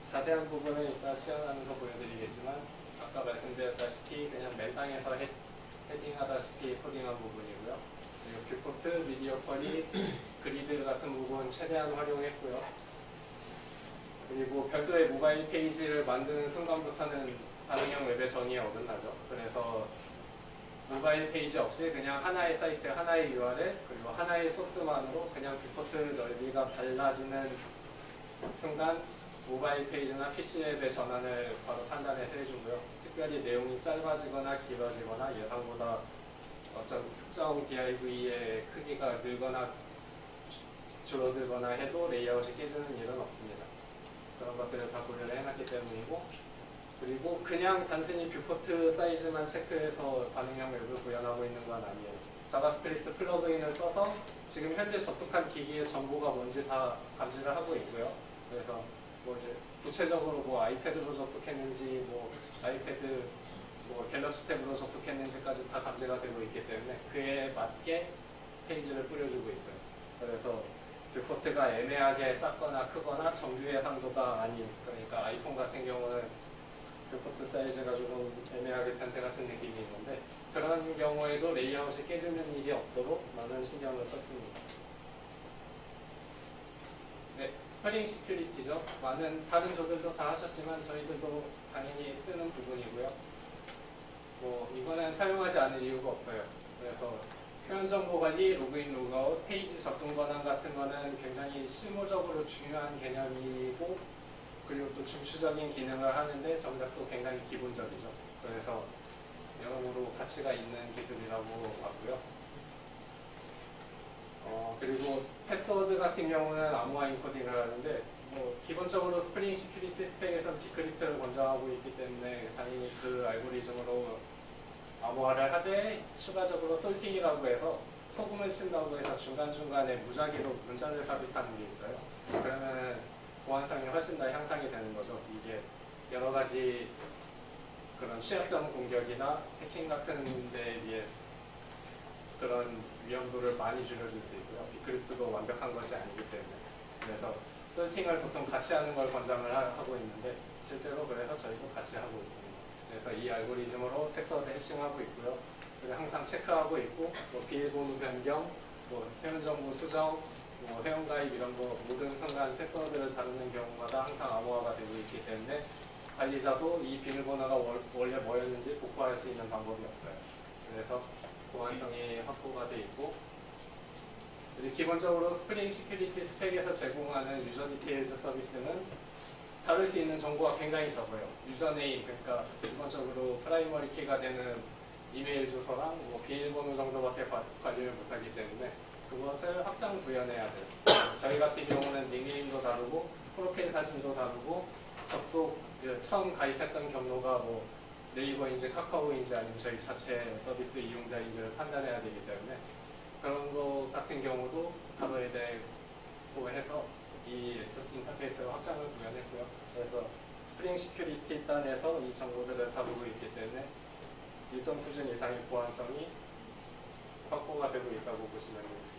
자세한 부분은 이따 시연하면서 보여드리겠지만 아까 말씀드렸다시피 그냥 맨땅에서 헤딩하다시피 코딩한 부분이고요. 그리고 뷰포트, 미디어 퀄리, 그리드 같은 부분 최대한 활용했고요. 그리고 별도의 모바일 페이지를 만드는 순간부터는 반응형 웹의 정의에 어긋나죠. 그래서 모바일 페이지 없이 그냥 하나의 사이트, 하나의 URL, 그리고 하나의 소스만으로 그냥 뷰포트 넓이가 달라지는 순간 모바일 페이지나 PC 앱의 전환을 바로 판단해서 해주고요. 특별히 내용이 짧아지거나 길어지거나 예상보다 어떤 특정 DIV의 크기가 늘거나 줄어들거나 해도 레이아웃이 깨지는 일은 없습니다. 그런 것들을 다 고려를 해놨기 때문이고, 그리고 그냥 단순히 뷰포트 사이즈만 체크해서 반응형 웹을 구현하고 있는 건 아니에요. 자바스크립트 플러그인을 써서 지금 현재 접속한 기기의 정보가 뭔지 다 감지를 하고 있고요. 그래서 뭐 구체적으로 뭐 아이패드로 접속했는지, 뭐 아이패드 뭐 갤럭시 탭으로 접속했는지까지 다 감지가 되고 있기 때문에 그에 맞게 페이지를 뿌려주고 있어요. 그래서 뷰포트가 애매하게 작거나 크거나 정규 예상도가 아닌, 그러니까 아이폰 같은 경우는 뷰포트 사이즈가 조금 애매하게 변태 같은 느낌이 있는데 그런 경우에도 레이아웃이 깨지는 일이 없도록 많은 신경을 썼습니다. 네, 스프링 시큐리티죠. 많은 다른 조들도 다 하셨지만 저희들도 당연히 쓰는 부분이고요. 뭐 이거는 사용하지 않을 이유가 없어요. 그래서 표현 정보 관리, 로그인, 로그아웃, 페이지 접근 권한 같은 거는 굉장히 실무적으로 중요한 개념이고, 그리고 또 중추적인 기능을 하는데 정작 또 굉장히 기본적이죠. 그래서 여러모로 가치가 있는 기술이라고 봤고요. 그리고 패스워드 같은 경우는 암호화 인코딩을 하는데 뭐 기본적으로 스프링 시큐리티 스펙에서는 비크립트를 권장하고 있기 때문에 당연히 그 알고리즘으로 암호화를 하되 추가적으로 솔팅이라고 해서 소금을 친다고 해서 중간중간에 무작위로 문자를 삽입하는 게 있어요. 그러면 보안성이 훨씬 더 향상이 되는 거죠. 이게 여러 가지 그런 취약점 공격이나 해킹 같은 데에 비해 그런 위험도를 많이 줄여줄 수 있고요. 비크립트도 완벽한 것이 아니기 때문에. 그래서 솔팅을 보통 같이 하는 걸 권장을 하고 있는데 실제로 그래서 저희도 같이 하고 있습니다. 그래서 이 알고리즘으로 패스워드 해싱하고 있고요. 그리고 항상 체크하고 있고, 뭐 비밀번호 변경, 뭐 회원정보 수정, 뭐 회원가입 이런 거 모든 순간 패스워드를 다루는 경우마다 항상 암호화가 되고 있기 때문에 관리자도 이 비밀번호가 원래 뭐였는지 복구할 수 있는 방법이 없어요. 그래서 보안성이 확보가 돼 있고, 그리고 기본적으로 스프링 시큐리티 스펙에서 제공하는 유저 디테일즈 서비스는 다룰 수 있는 정보가 굉장히 적어요. 유저네임, 그러니까 기본적으로 프라이머리 키가 되는 이메일 주소랑 뭐 비밀번호 정도밖에 관리를 못하기 때문에 그것을 확장 구현해야 돼요. 저희 같은 경우는 닉네임도 다루고 프로필 사진도 다루고 접속 처음 가입했던 경로가 뭐 네이버인지 카카오인지 아니면 저희 자체 서비스 이용자인지를 판단해야 되기 때문에 그런 거 같은 경우도 다뤄야 되고 해서 이 인터페이스로 확장을 구현했고요. 그래서 스프링 시큐리티 단에서 이 정보들을 다루고 있기 때문에 일정 수준 이상의 보안성이 확보가 되고 있다고 보시면 되겠습니다.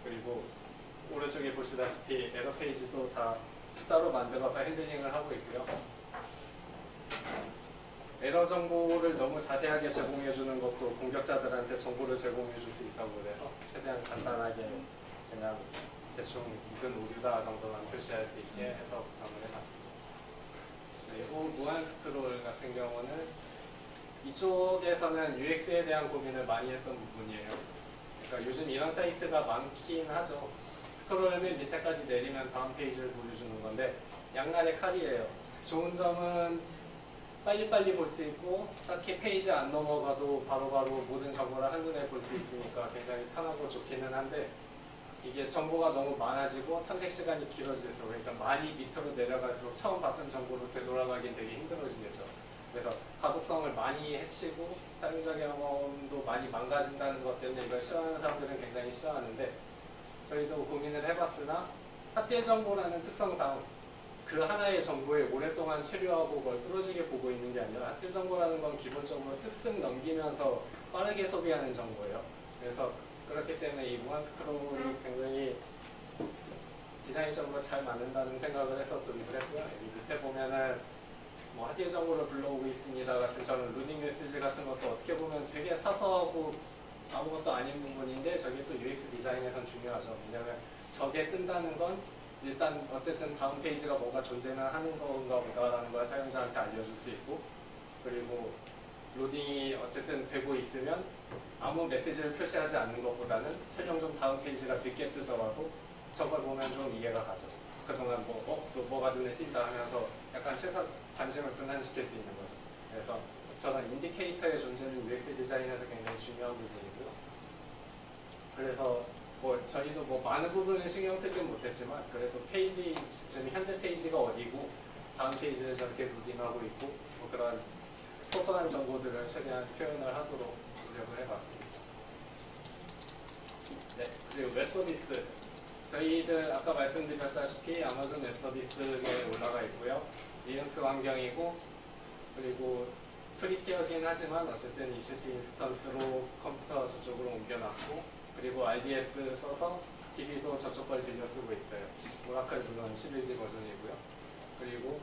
그리고 오른쪽에 보시다시피 에러 페이지도 다 따로 만들어서 핸들링을 하고 있고요. 에러 정보를 너무 자세하게 제공해 주는 것도 공격자들한테 정보를 제공해 줄 수 있다고 그래서 최대한 간단하게 그냥 대충 무슨 오류다 정도만 표시할 수 있게 해서 구성을 해놨습니다. 그리고 무한 스크롤 같은 경우는 이쪽에서는 UX에 대한 고민을 많이 했던 부분이에요. 그러니까 요즘 이런 사이트가 많긴 하죠. 스크롤 맨 밑에까지 내리면 다음 페이지를 보여주는 건데 양날의 칼이에요. 좋은 점은 빨리빨리 볼 수 있고 딱히 페이지 안 넘어가도 바로바로 모든 정보를 한눈에 볼 수 있으니까 굉장히 편하고 좋기는 한데 이게 정보가 너무 많아지고 탐색 시간이 길어져서 그러니까 많이 밑으로 내려갈수록 처음 봤던 정보로 되돌아가긴 되게 힘들어지겠죠. 그래서 가독성을 많이 해치고 사용자 경험도 많이 망가진다는 것 때문에 이걸 싫어하는 사람들은 굉장히 싫어하는데 저희도 고민을 해봤으나 핫딜 정보라는 특성상 그 하나의 정보에 오랫동안 체류하고 그걸 뚫어지게 보고 있는 게 아니라 핫딜 정보라는 건 기본적으로 쓱쓱 넘기면서 빠르게 소비하는 정보예요. 그래서 그렇기 때문에 이 무한 스크롤이 굉장히 디자인적으로 잘 맞는다는 생각을 해서 도입을 했고요. 여기 밑에 보면은 뭐 핫딜 정보를 불러오고 있습니다 같은 저는 루딩 메시지 같은 것도 어떻게 보면 되게 사소하고 아무것도 아닌 부분인데 저게 또 UX 디자인에선 중요하죠. 왜냐하면 저게 뜬다는 건 일단 어쨌든 다음 페이지가 뭔가 존재는 하는 건가 보다라는 걸 사용자한테 알려줄 수 있고 그리고 로딩이 어쨌든 되고 있으면 아무 메시지를 표시하지 않는 것보다는 설령 좀 다음 페이지가 늦게 뜨더라도 저걸 보면 좀 이해가 가죠. 그동안 또 뭐가 눈에 띈다 하면서 약간 시선 관심을 분산시킬 수 있는 거죠. 그래서 저는 인디케이터의 존재는 UX 디자인에서 굉장히 중요한 부분이고요. 그래서 저희도 많은 부분은 신경 쓰진 못했지만 그래도 페이지 지금 현재 페이지가 어디고 다음 페이지를 저렇게 로딩하고 있고 그런 소소한 정보들을 최대한 표현을 하도록 노력을 해봤습니다. 네, 그리고 웹 서비스 저희들 아까 말씀드렸다시피 아마존 웹 서비스에 올라가 있고요. 리눅스 환경이고 그리고 프리티어긴 하지만 어쨌든 EC2 인스턴스로 컴퓨터 저쪽으로 옮겨놨고 그리고 RDS 써서 DB도 저쪽 걸 빌려 쓰고 있어요. 오라클 물론 11G 버전이고요. 그리고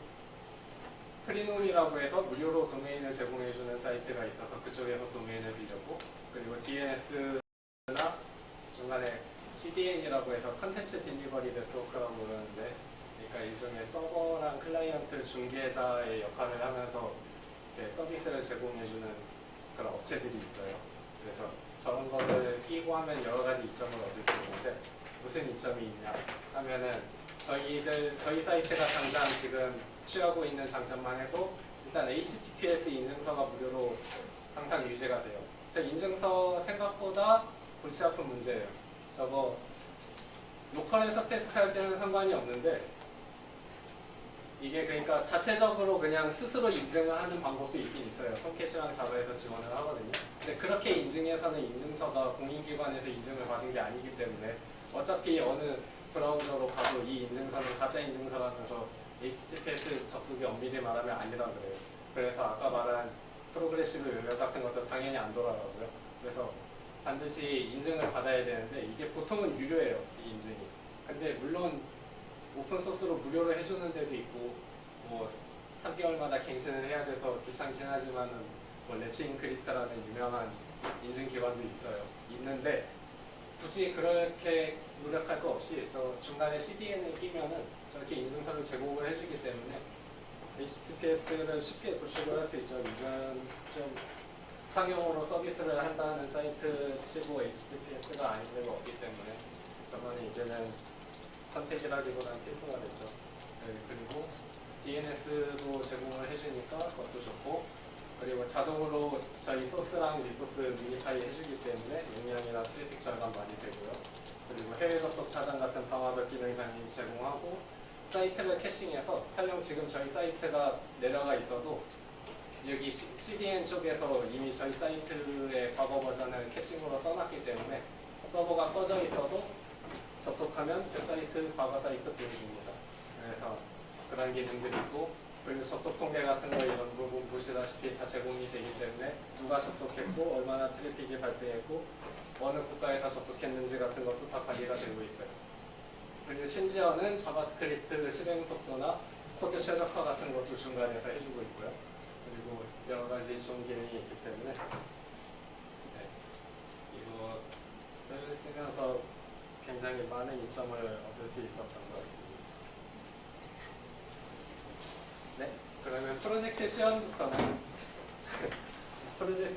프리놈이라고 해서 무료로 도메인을 제공해주는 사이트가 있어서 그쪽에서 도메인을 빌렸고 그리고 DNS나 중간에 CDN이라고 해서 컨텐츠 딜리버리 네트워크라고 그러는데 그러니까 일종의 서버랑 클라이언트 중개자의 역할을 하면서 서비스를 제공해주는 그런 업체들이 있어요. 그래서 저런 거를 끼고 하면 여러 가지 이점을 얻을 수 있는데 무슨 이점이 있냐 하면은 저희 사이트가 당장 지금 취하고 있는 장점만 해도 일단 HTTPS 인증서가 무료로 항상 유지가 돼요. 저 인증서 생각보다 골치 아픈 문제예요. 저거 로컬에서 테스트할 때는 상관이 없는데 이게 그러니까 자체적으로 그냥 스스로 인증을 하는 방법도 있긴 있어요. 톰캣이랑 자바에서 지원을 하거든요. 근데 그렇게 인증해서는 인증서가 공인기관에서 인증을 받은 게 아니기 때문에 어차피 어느 브라우저로 가도 이 인증서는 가짜 인증서라면서 HTTPS 접속이 엄밀히 말하면 아니라 그래요. 그래서 아까 말한 프로그레시브 외면 같은 것도 당연히 안 돌아가고요. 그래서 반드시 인증을 받아야 되는데 이게 보통은 유료예요. 이 인증이. 근데 물론 오픈소스로 무료로 해주는 데도 있고 3개월마다 갱신을 해야 돼서 귀찮긴 하지만은 레츠 인크립트라는 유명한 인증 기관도 있는데 굳이 그렇게 노력할 거 없이 저 중간에 CDN을 끼면은 저렇게 인증서를 제공을 해주기 때문에 HTTPS를 쉽게 구축을 할 수 있죠. 요즘 좀 상용으로 서비스를 한다는 사이트 치고 HTTPS가 아닌 데가 없기 때문에 저번에 이제는 선택이라기보다는 필수가 됐죠. 네, 그리고 DNS도 제공을 해주니까 그것도 좋고 그리고 자동으로 저희 소스랑 리소스 미니파이 해주기 때문에 용량이나 트래픽 절감 많이 되고요. 그리고 해외 접속 차단 같은 방화벽 기능 당연히 제공하고 사이트를 캐싱해서 설령 지금 저희 사이트가 내려가 있어도 여기 CDN 쪽에서 이미 저희 사이트의 과거 버전을 캐싱으로 떠났기 때문에 서버가 꺼져 있어도 접속하면 그 사이트, 과거 사이트 보여줍니다. 그래서 그런 기능들이 있고 그리고 접속 통계 같은 거 이런 부분 보시다시피 다 제공이 되기 때문에 누가 접속했고 얼마나 트래픽이 발생했고 어느 국가에 다 접속했는지 같은 것도 다 관리가 되고 있어요. 그리고 심지어는 자바스크립트 실행 속도나 코드 최적화 같은 것도 중간에서 해주고 있고요. 그리고 여러 가지 좋은 기능이 있기 때문에 네, 이것을 쓰면서 굉장히 많은 이점을 얻을 수 있었던 것 같습니다. 네, 그러면 프로젝트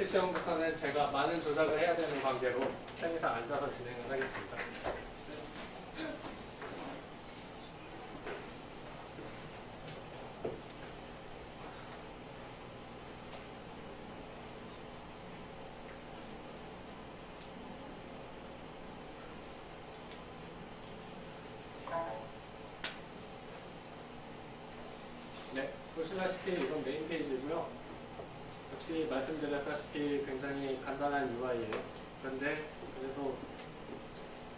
시험부터는 제가 많은 조작을 해야 되는 관계로 편의상 앉아서 진행을 하겠습니다. 네, 보시다시피 이건 메인 페이지고요. 역시 말씀드렸다시피 굉장히 간단한 UI예요. 그런데 그래도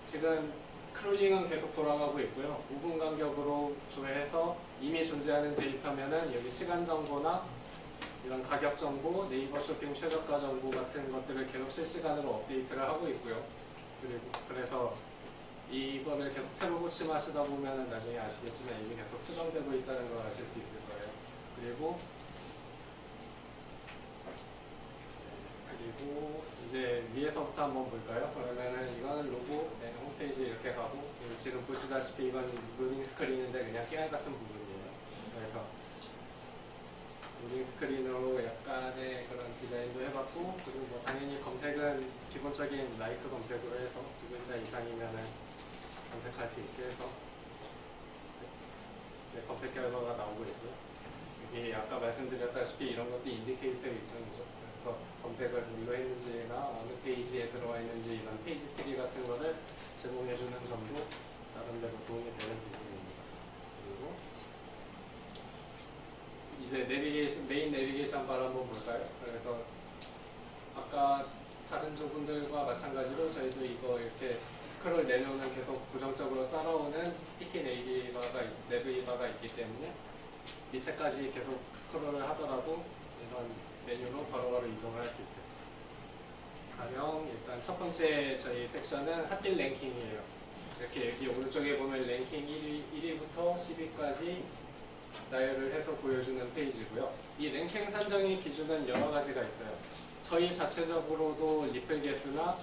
지금 크롤링은 계속 돌아가고 있고요. 5분 간격으로 조회해서 이미 존재하는 데이터면은 여기 시간 정보나 이런 가격 정보, 네이버 쇼핑 최저가 정보 같은 것들을 계속 실시간으로 업데이트를 하고 있고요. 그리고 그래서 이거를 계속 새로 고침하시다 보면은 나중에 아시겠지만 이게 계속 수정되고 있다는 걸 아실 수 있을 거예요. 그리고 이제 위에서부터 한번 볼까요? 그러면은 이거는 로고, 네, 홈페이지 이렇게 가고 지금 보시다시피 이건 무빙 스크린인데 그냥 깨알 같은 부분이에요. 그래서 무빙 스크린으로 약간의 그런 디자인도 해봤고 그리고 뭐 당연히 검색은 기본적인 라이트 검색으로 해서 2글자 이상이면은 검색할 수 있게 해서 네, 검색 결과가 나오고 있고요. 여기 아까 말씀드렸다시피 이런 것도 인디케이터 일종이죠. 그래서 검색을 뭘로 했는지나 어느 페이지에 들어와 있는지 이런 페이지 트리 같은 거를 제공해주는 점도 나름대로 도움이 되는 부분입니다. 그리고 이제 메인 내비게이션 바를 한번 볼까요? 그래서 아까 다른 조분들과 마찬가지로 저희도 이거 이렇게 스크롤 내려오면 계속 고정적으로 따라오는 스티키 네이버가 있기 때문에 밑에까지 계속 스크롤을 하더라도 이런 메뉴로 바로바로 이동을 할 수 있어요. 가령 일단 첫 번째 저희 섹션은 핫딜 랭킹이에요. 이렇게 여기 오른쪽에 보면 랭킹 1위부터 10위까지 나열을 해서 보여주는 페이지고요. 이 랭킹 산정의 기준은 여러 가지가 있어요. 저희 자체적으로도 리플 개수나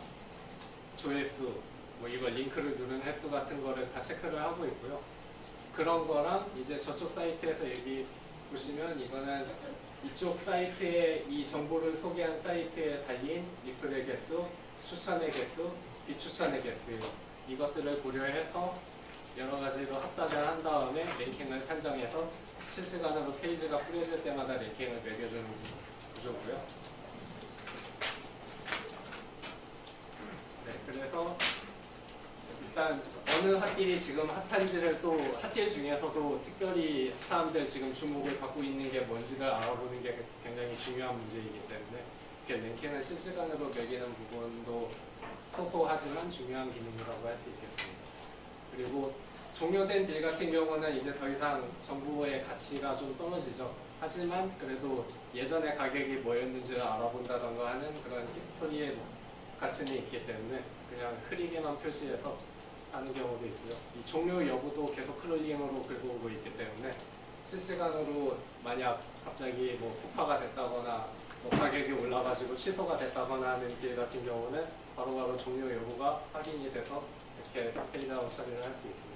조회수, 뭐 이거 링크를 누른 횟수 같은 거를 다 체크를 하고 있고요. 그런 거랑 이제 저쪽 사이트에서 여기 보시면 이거는 이쪽 사이트에 이 정보를 소개한 사이트에 달린 리플의 개수, 추천의 개수, 비추천의 개수예요. 이것들을 고려해서 여러 가지로 합산을 한 다음에 랭킹을 산정해서 실시간으로 페이지가 뿌려질 때마다 랭킹을 매겨주는 구조고요. 네, 그래서 일단 어느 핫딜이 지금 핫한지를 또 핫딜 중에서도 특별히 사람들 지금 주목을 받고 있는 게 뭔지를 알아보는 게 굉장히 중요한 문제이기 때문에 이렇게 랭킹을 실시간으로 매기는 부분도 소소하지만 중요한 기능이라고 할 수 있겠습니다. 그리고 종료된 딜 같은 경우는 이제 더 이상 정보의 가치가 좀 떨어지죠. 하지만 그래도 예전에 가격이 뭐였는지를 알아본다던가 하는 그런 히스토리의 가치는 있기 때문에 그냥 흐리게만 표시해서 하는 경우도 있고요. 이 종료 여부도 계속 크롤링으로 긁어 오고 있기 때문에 실시간으로 만약 갑자기 뭐 폭파가 됐다거나 뭐 가격이 올라가지고 취소가 됐다거나 하는 딜 같은 경우는 바로바로 종료 여부가 확인이 돼서 이렇게 페이지아웃 처리를 할 수 있습니다.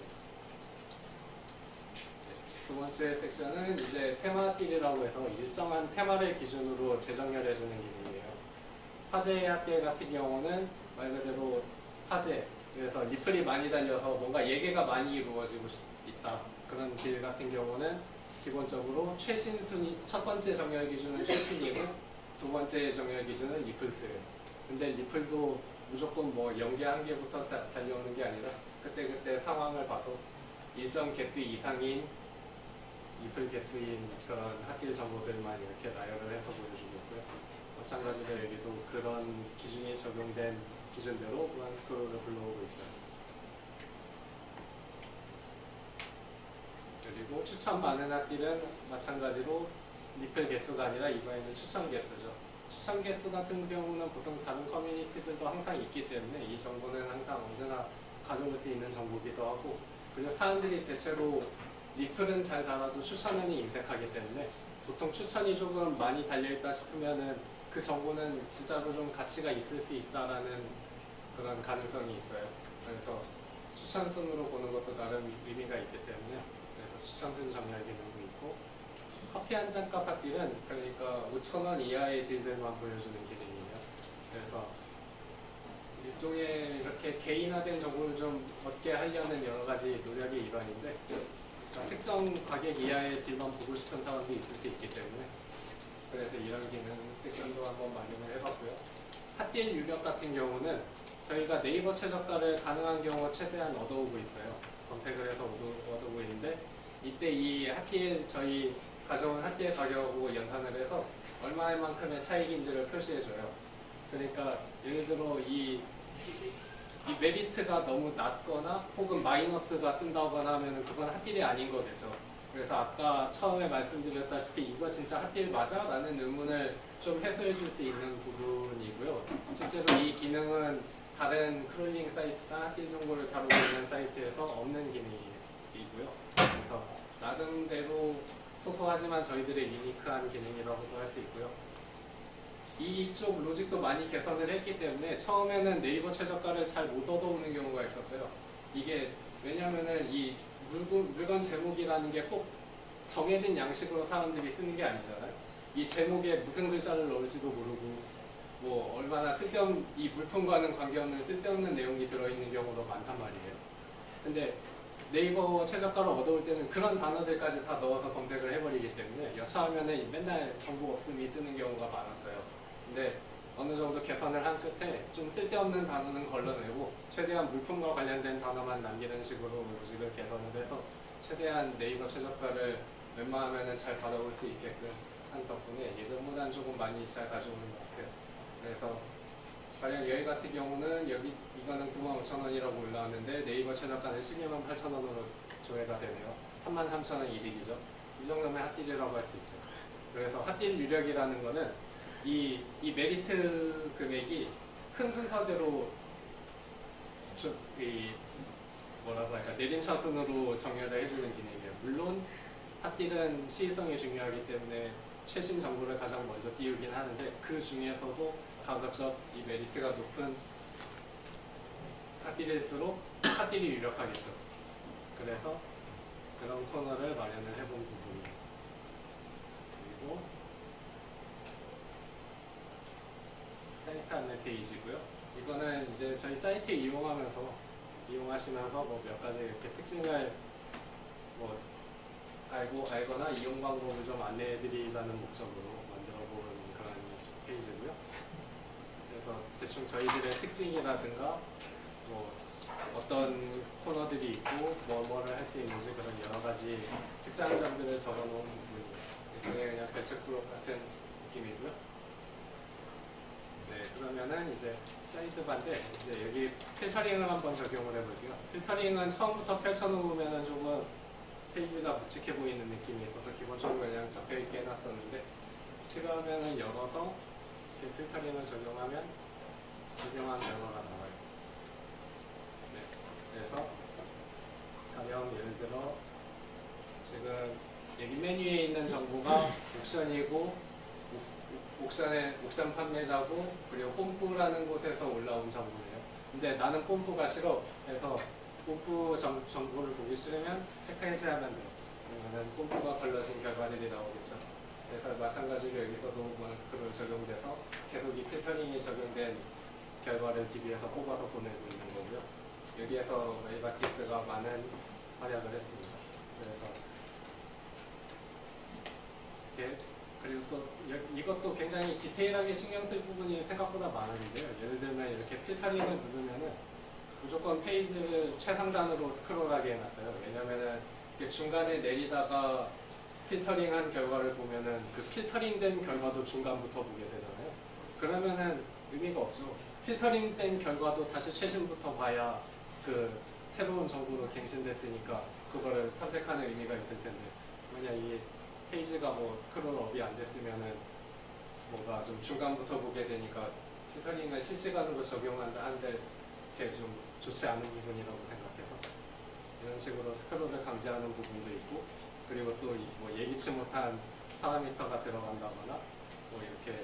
두 번째 섹션은 이제 테마 딜이라고 해서 일정한 테마를 기준으로 재정렬해주는 기능이에요. 화제의 핫딜 같은 경우는 말 그대로 화제, 그래서 리플이 많이 달려서 뭔가 예계가 많이 이루어지고 있다. 그런 딜 같은 경우는 기본적으로 최신 순위, 첫 번째 정렬 기준은 최신이고 두 번째 정렬 기준은 리플스예요. 근데 리플도 무조건 뭐 연계 한 개부터 달려오는 게 아니라 그때그때 상황을 봐서 일정 개수 이상인 리플 개수인 그런 핫딜 정보들만 이렇게 나열을 해서 보여주고 있고요. 마찬가지로 여기도 그런 기준이 적용된 기준대로 무한 스크롤을 불러오고 있어요. 그리고 추천 많은 핫딜은 마찬가지로 리플 개수가 아니라 이번에는 추천 개수죠. 추천 개수 같은 경우는 보통 다른 커뮤니티들도 항상 있기 때문에 이 정보는 항상 언제나 가져올 수 있는 정보기도 하고, 그리고 사람들이 대체로 리플은 잘 달아도 추천은이 임팩하기 때문에 보통 추천이 조금 많이 달려있다 싶으면은 그 정보는 진짜로 좀 가치가 있을 수 있다라는 그런 가능성이 있어요. 그래서 추천순으로 보는 것도 나름 의미가 있기 때문에 그래서 추천순 정렬 기능도 있고 커피 한 잔 값 핫딜은 그러니까 5,000원 이하의 딜들만 보여주는 기능이에요. 그래서 일종의 이렇게 개인화된 정보를 좀 얻게 하려는 여러 가지 노력의 일환인데 그러니까 특정 가격 이하의 딜만 보고 싶은 사람도 있을 수 있기 때문에 그래서 이런 기능 섹션도 한번 마련을 해봤고요. 핫딜 유력 같은 경우는 저희가 네이버 최저가를 가능한 경우 최대한 얻어오고 있어요. 검색을 해서 얻어오고 있는데 이때 이 핫딜 저희 가져온 핫딜 가격하고 연산을 해서 얼마만큼의 차익인지를 표시해줘요. 그러니까 예를 들어 이 메리트가 너무 낮거나 혹은 마이너스가 뜬다거나 하면 그건 핫딜이 아닌 거 되죠. 그래서 아까 처음에 말씀드렸다시피 이거 진짜 핫딜 맞아? 라는 의문을 좀 해소해 줄 수 있는 부분이고요. 실제로 이 기능은 다른 크롤링 사이트나 핫딜 정보를 다루고 있는 사이트에서 없는 기능이고요. 그래서 나름대로 소소하지만 저희들의 유니크한 기능이라고도 할 수 있고요. 이쪽 로직도 많이 개선을 했기 때문에 처음에는 네이버 최저가를 잘 못 얻어오는 경우가 있었어요. 이게 왜냐면은 이 물건 제목이라는 게 꼭 정해진 양식으로 사람들이 쓰는 게 아니잖아요. 이 제목에 무슨 글자를 넣을지도 모르고 뭐 얼마나 이 물품과는 관계없는 쓸데없는 내용이 들어있는 경우도 많단 말이에요. 근데 네이버 최저가를 얻어올 때는 그런 단어들까지 다 넣어서 검색을 해버리기 때문에 여차하면은 맨날 정보 없음이 뜨는 경우가 많았어요. 근데 어느 정도 개선을 한 끝에 좀 쓸데없는 단어는 걸러내고 최대한 물품과 관련된 단어만 남기는 식으로 로직을 개선을 해서 최대한 네이버 최저가를 웬만하면 잘 받아올 수 있게끔 한 덕분에 예전보다는 조금 많이 잘 가져오는 것 같아요. 그래서 가령 여기 같은 경우는 이거는 95,000원이라고 올라왔는데 네이버 최저가는 128,000원으로 조회가 되네요. 33,000원 이득이죠. 이 정도면 핫딜이라고 할 수 있어요. 그래서 핫딜 유력이라는 거는 이 메리트 금액이 큰 순서대로 뭐라고 할까 내림차순으로 정렬을 해주는 기능이에요. 물론 핫딜은 시의성이 중요하기 때문에 최신 정보를 가장 먼저 띄우긴 하는데 그 중에서도 가급적 이 메리트가 높은 핫딜일수록 핫딜이 유력하겠죠. 그래서 그런 코너를 마련을 해본 부분이에요. 그리고 사이트 안내 페이지고요. 이거는 이제 저희 사이트 이용하시면서 뭐 몇 가지 이렇게 특징을 뭐 알거나 이용 방법을 좀 안내해드리자는 목적으로 만들어본 그런 페이지고요. 그래서 대충 저희들의 특징이라든가 뭐 어떤 코너들이 있고 뭐를 할 수 있는지 그런 여러 가지 특징 점들을 적어놓은 부분이에요. 일종의 그냥 별책부록 같은 느낌이고요. 네, 그러면은 이제 사이트 반대 이제 여기 필터링을 한번 적용을 해볼게요. 필터링은 처음부터 펼쳐놓으면은 조금 페이지가 묵직해 보이는 느낌이 있어서 기본적으로 그냥 적혀있게 해놨었는데 필요하면은 열어서 이렇게 필터링을 적용하면 적용한 결과가 나와요. 네, 그래서 가령 예를 들어 지금 여기 메뉴에 있는 정보가 옥션이고 옥션 판매자고 그리고 뽐뿌라는 곳에서 올라온 정보예요. 근데 나는 뽐뿌가 싫어. 그래서 뽐뿌 정보를 보기 싫으면 체크 해제하면 돼요. 그러면 뽐뿌가 걸러진 결과들이 나오겠죠. 그래서 마찬가지로 여기서도 원스크롤 적용돼서 계속 이 필터링이 적용된 결과를 DB에서 뽑아서 보내고 있는 거고요. 여기에서 웨이바티스가 많은 활약을 했습니다. 그래서 그리고 또 이것도 굉장히 디테일하게 신경 쓸 부분이 생각보다 많은데요. 예를 들면 이렇게 필터링을 누르면은 무조건 페이지를 최상단으로 스크롤하게 해놨어요. 왜냐면은 중간에 내리다가 필터링한 결과를 보면은 그 필터링된 결과도 중간부터 보게 되잖아요. 그러면은 의미가 없죠. 필터링된 결과도 다시 최신부터 봐야 그 새로운 정보로 갱신됐으니까 그거를 탐색하는 의미가 있을 텐데 만약 이 페이지가 뭐 스크롤업이 안 됐으면은 뭔가 좀 중간부터 보게 되니까 필터링을 실시간으로 적용한다 한데 그게 좀 좋지 않은 부분이라고 생각해서 이런 식으로 스크롤을 강제하는 부분도 있고, 그리고 또 뭐 예기치 못한 파라미터가 들어간다거나 뭐 이렇게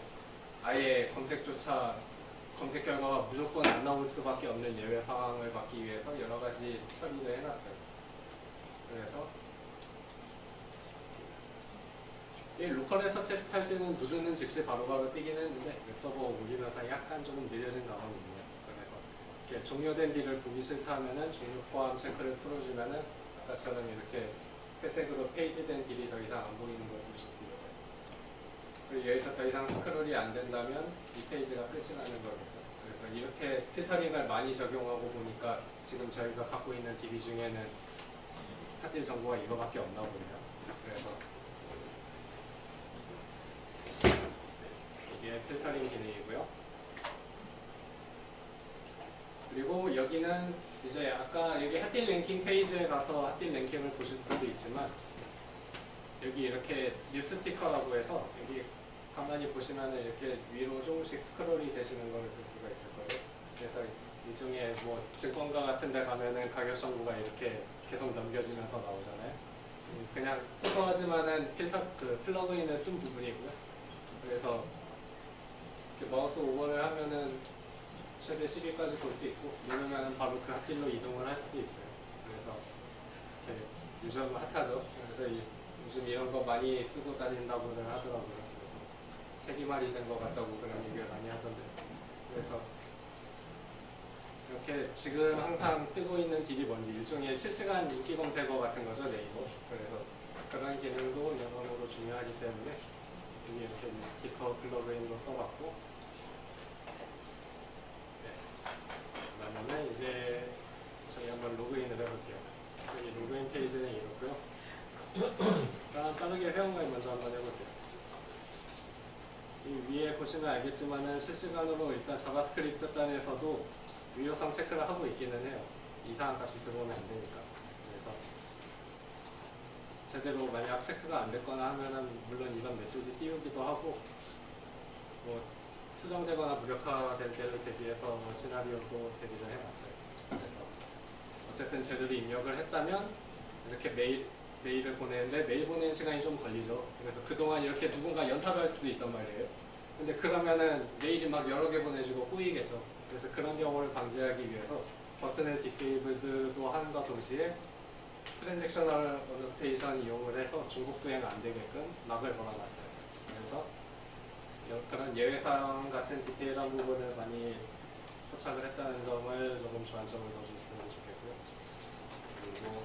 아예 검색 결과가 무조건 안 나올 수밖에 없는 예외 상황을 막기 위해서 여러 가지 처리를 해놨어요. 그래서 이 로컬에서 테스트할 때는 누르는 즉시 바로바로 뜨긴 했는데 웹서버 오기면서 약간 조금 느려진 감은 있네요. 그래서 이렇게 종료된 딜을 보기 싫다 하면은 종료 포함 체크를 풀어주면은 아까처럼 이렇게 회색으로 페이드된 딜이 더 이상 안 보이는 걸 보실 수 있어요. 그리고 여기서 더 이상 스크롤이 안 된다면 이 페이지가 끝이라는 거겠죠. 그래서 이렇게 필터링을 많이 적용하고 보니까 지금 저희가 갖고 있는 DB 중에는 핫딜 정보가 이거밖에 없나 보네요. 그래서 이게 필터링 기능이고요. 그리고 여기는 이제 아까 여기 핫딜 랭킹 페이지에 가서 핫딜 랭킹을 보실 수도 있지만 여기 이렇게 뉴스 스티커라고 해서 여기 가만히 보시면 이렇게 위로 조금씩 스크롤이 되시는 걸 볼 수가 있을 거예요. 그래서 일종의 뭐 증권가 같은 데 가면은 가격 정보가 이렇게 계속 넘겨지면서 나오잖아요. 그냥 소소하지만은 플러그인을 쓴 부분이고요. 그래서 이렇게 마우스 오버를 하면은 최대 10위까지 볼 수 있고 누르면 바로 그 핫딜로 이동을 할 수도 있어요. 그래서 이렇게 요즘 핫하죠. 그래서 요즘 이런 거 많이 쓰고 다닌다고들 하더라고요. 그래서 세기말이 된 것 같다고 그런 얘기를 많이 하던데. 그래서 이렇게 지금 항상 뜨고 있는 딜이 뭔지 일종의 실시간 인기 검색어 같은 거죠, 네이버. 그래서 그런 기능도 여러모로 중요하기 때문에 여기 이렇게 스티커 플러그인도 써봤고, 그러면 이제 저희 한번 로그인을 해볼게요. 여기 로그인 페이지는 이렇고요. 일단 빠르게 회원가입 먼저 한번 해볼게요. 이 위에 보시면 알겠지만은 실시간으로 일단 자바스크립트 단에서도 유효성 체크를 하고 있기는 해요. 이상한 값이 들어오면 안 되니까. 그래서 제대로 만약 체크가 안 됐거나 하면은 물론 이런 메시지 띄우기도 하고, 뭐 수정되거나 무력화될 때를 대비해서 뭐 시나리오도 대비를 해놨어요. 그래서 어쨌든 제대로 입력을 했다면 이렇게 메일을 보내는데 메일 보내는 시간이 좀 걸리죠. 그래서 그동안 이렇게 누군가 연타를 할 수도 있단 말이에요. 근데 그러면은 메일이 막 여러 개 보내주고 꼬이겠죠. 그래서 그런 경우를 방지하기 위해서 버튼을 디세이블드도 하는과 동시에 트랜잭셔널 어노테이션 이용을 해서 중복 수행 안 되게끔 락을 걸어놨어요. 그래서 그런 예외 사항 같은 디테일한 부분을 많이 포착을 했다는 점을 조금 주안점을 더 줬으면 좋겠고요. 그리고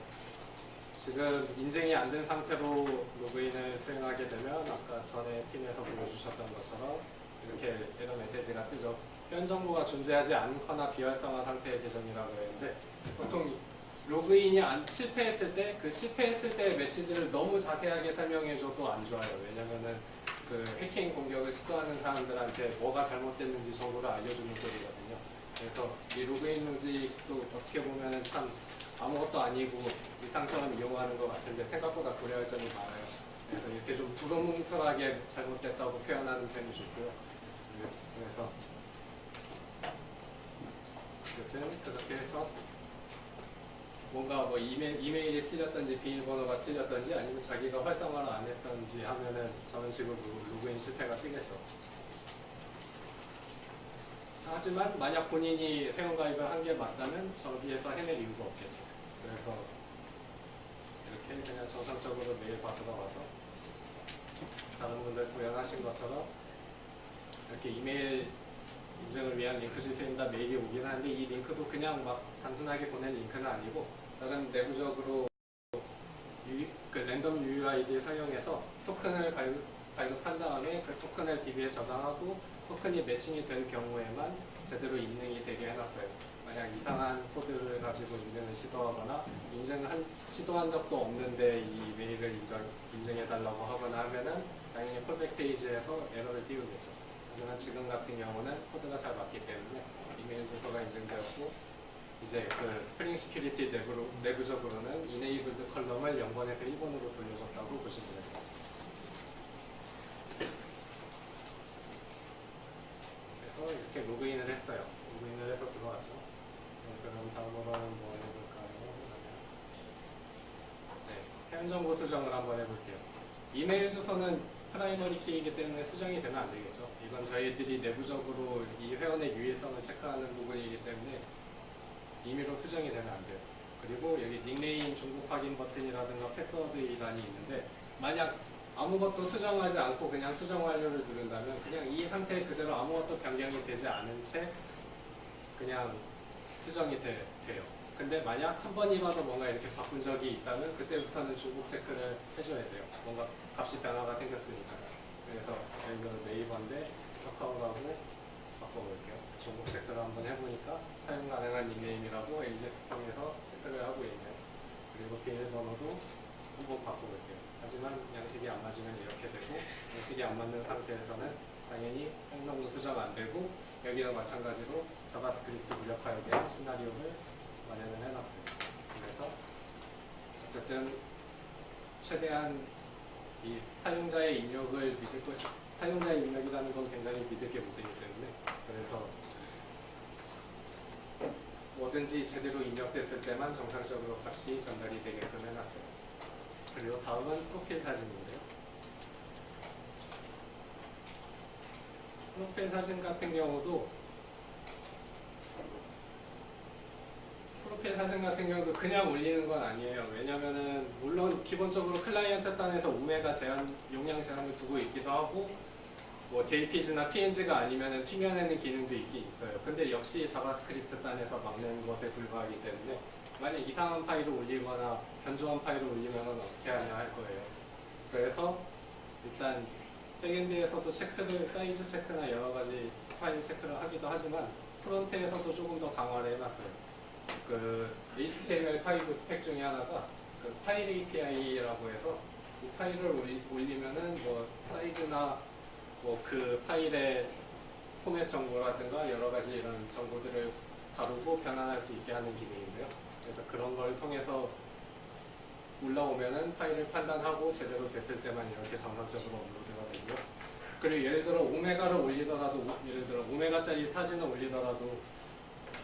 지금 인증이 안 된 상태로 로그인을 수행하게 되면 아까 전에 팀에서 보여주셨던 것처럼 이렇게 에러 메시지가 뜨죠. 현 정보가 존재하지 않거나 비활성화 상태의 계정이라고 했는데 보통 로그인이 실패했을 때 그 실패했을 때의 메시지를 너무 자세하게 설명해줘도 안 좋아요. 왜냐면은 그 해킹 공격을 시도하는 사람들한테 뭐가 잘못됐는지 정보를 알려주는 꼴이거든요. 그래서 이 로그인 로직도 어떻게 보면 참 아무것도 아니고 일상처럼 이용하는 것 같은데 생각보다 고려할 점이 많아요. 그래서 이렇게 좀 두루뭉술하게 잘못됐다고 표현하는 편이 좋고요. 그래서 어쨌든 그렇게 해서 뭔가 뭐 이메일이 틀렸던지 비밀번호가 틀렸던지 아니면 자기가 활성화를 안 했던지 하면은 저런 식으로 로그인 실패가 뜨겠죠. 하지만 만약 본인이 회원가입을 한 게 맞다면 저기에서 해낼 이유가 없겠죠. 그래서 이렇게 그냥 정상적으로 메일 받으러 와서 다른 분들 구현하신 것처럼 이렇게 이메일 인증을 위한 링크 주세요입니다 메일이 오긴 하는데 이 링크도 그냥 막 단순하게 보낸 링크는 아니고 다른 내부적으로 그 랜덤 UUID 사용해서 토큰을 발급한 다음에 그 토큰을 DB에 저장하고 토큰이 매칭이 된 경우에만 제대로 인증이 되게 해놨어요. 만약 이상한 코드를 가지고 인증을 시도하거나 시도한 적도 없는데 이 메일을 인증해달라고 하거나 하면은 당연히 폴백 페이지에서 에러를 띄우겠죠. 하지만 지금 같은 경우는 코드가 잘 맞기 때문에 이메일 주소가 인증되었고 이제 그 스프링 시큐리티 내부적으로는 이네이블드 컬럼을 0번에서 1번으로 돌려줬다고 보시면 됩니다. 그래서 이렇게 로그인을 했어요. 로그인을 해서 들어왔죠. 그럼 다음으로는 뭐 해볼까요? 현정보 수정을 한번 해볼게요. 이메일 주소는 프라이머리 키이기 때문에 수정이 되면 안 되겠죠. 이건 저희들이 내부적으로 이 회원의 유일성을 체크하는 부분이기 때문에 임의로 수정이 되면 안 돼요. 그리고 여기 닉네임 중복 확인 버튼이라든가 패스워드 이란이 있는데 만약 아무것도 수정하지 않고 그냥 수정 완료를 누른다면 그냥 이 상태 그대로 아무것도 변경이 되지 않은 채 그냥 수정이 돼요. 근데 만약 한 번이라도 뭔가 이렇게 바꾼 적이 있다면 그때부터는 중복 체크를 해줘야 돼요. 뭔가 값이 변화가 생겼으니까. 그래서 이거는 네이버인데 카카오라고 바꿔볼게요. 중복 체크를 한번 해보니까 사용 가능한 닉네임이라고 AJAX 통해서 체크를 하고 있네요. 그리고 비밀번호도 한번 바꿔볼게요. 하지만 양식이 안 맞으면 이렇게 되고 양식이 안 맞는 상태에서는 당연히 행동도 수정 안 되고 여기도 마찬가지로 자바스크립트 무력화에 대한 시나리오를 마련을 해놨어요. 그래서 어쨌든 최대한 이 사용자의 입력을 믿을 것이 사용자의 입력이라는 건 굉장히 믿을 게 못되기 때문에 그래서 뭐든지 제대로 입력됐을 때만 정상적으로 값이 전달이 되게끔 해놨어요. 그리고 다음은 프로필 사진인데요. 프로필 사진 같은 경우도 그냥 올리는 건 아니에요. 왜냐면은 물론 기본적으로 클라이언트 단에서 5메가 용량 제한을 두고 있기도 하고 뭐 JPG나 PNG가 아니면은 튀겨내는 기능도 있긴 있어요. 근데 역시 자바스크립트 단에서 막는 것에 불과하기 때문에 만약 이상한 파일을 올리거나 변조한 파일을 올리면 어떻게 하냐 할 거예요. 그래서 일단 백엔드에서도 사이즈 체크나 여러 가지 파일 체크를 하기도 하지만 프론트에서도 조금 더 강화를 해놨어요. 그 HTML5 스펙 중에 하나가 그 파일 API라고 해서 이 파일을 올리면은 뭐 사이즈나 뭐 그 파일의 포맷 정보라든가 여러 가지 이런 정보들을 다루고 변환할 수 있게 하는 기능인데요. 그래서 그런 걸 통해서 올라오면은 파일을 판단하고 제대로 됐을 때만 이렇게 정상적으로 업로드가 되고요. 그리고 예를 들어 5메가를 올리더라도 예를 들어 5메가짜리 사진을 올리더라도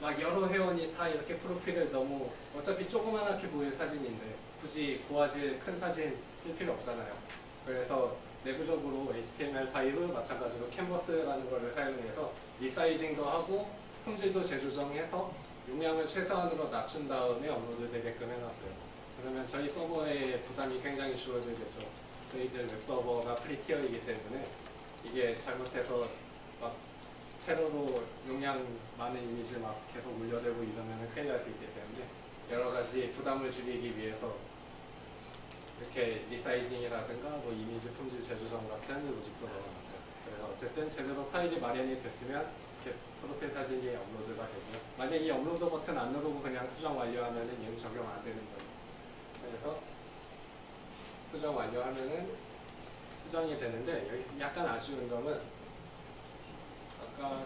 막 여러 회원이 다 이렇게 프로필을 너무 어차피 조그만하게 보일 사진인데 굳이 고화질 큰 사진 쓸 필요 없잖아요. 그래서 내부적으로 HTML5 마찬가지로 캔버스라는 걸 사용해서 리사이징도 하고 품질도 재조정해서 용량을 최소한으로 낮춘 다음에 업로드 되게끔 해놨어요. 그러면 저희 서버에 부담이 굉장히 줄어들겠죠. 저희들 웹서버가 프리티어이기 때문에 이게 잘못해서 막 테러로 용량 많은 이미지 막 계속 올려대고 이러면 큰일 날 수 있기 때문에 여러 가지 부담을 줄이기 위해서 이렇게 리사이징이라든가 뭐 이미지 품질 재조정 같은 로직도 넣어놨어요. 그래서 어쨌든 제대로 파일이 마련이 됐으면 이렇게 프로필 사진이 업로드가 되고요. 만약 이 업로드 버튼 안 누르고 그냥 수정 완료하면은 얘는 적용 안 되는 거예요. 그래서 수정 완료하면은 수정이 되는데 여기 약간 아쉬운 점은 아까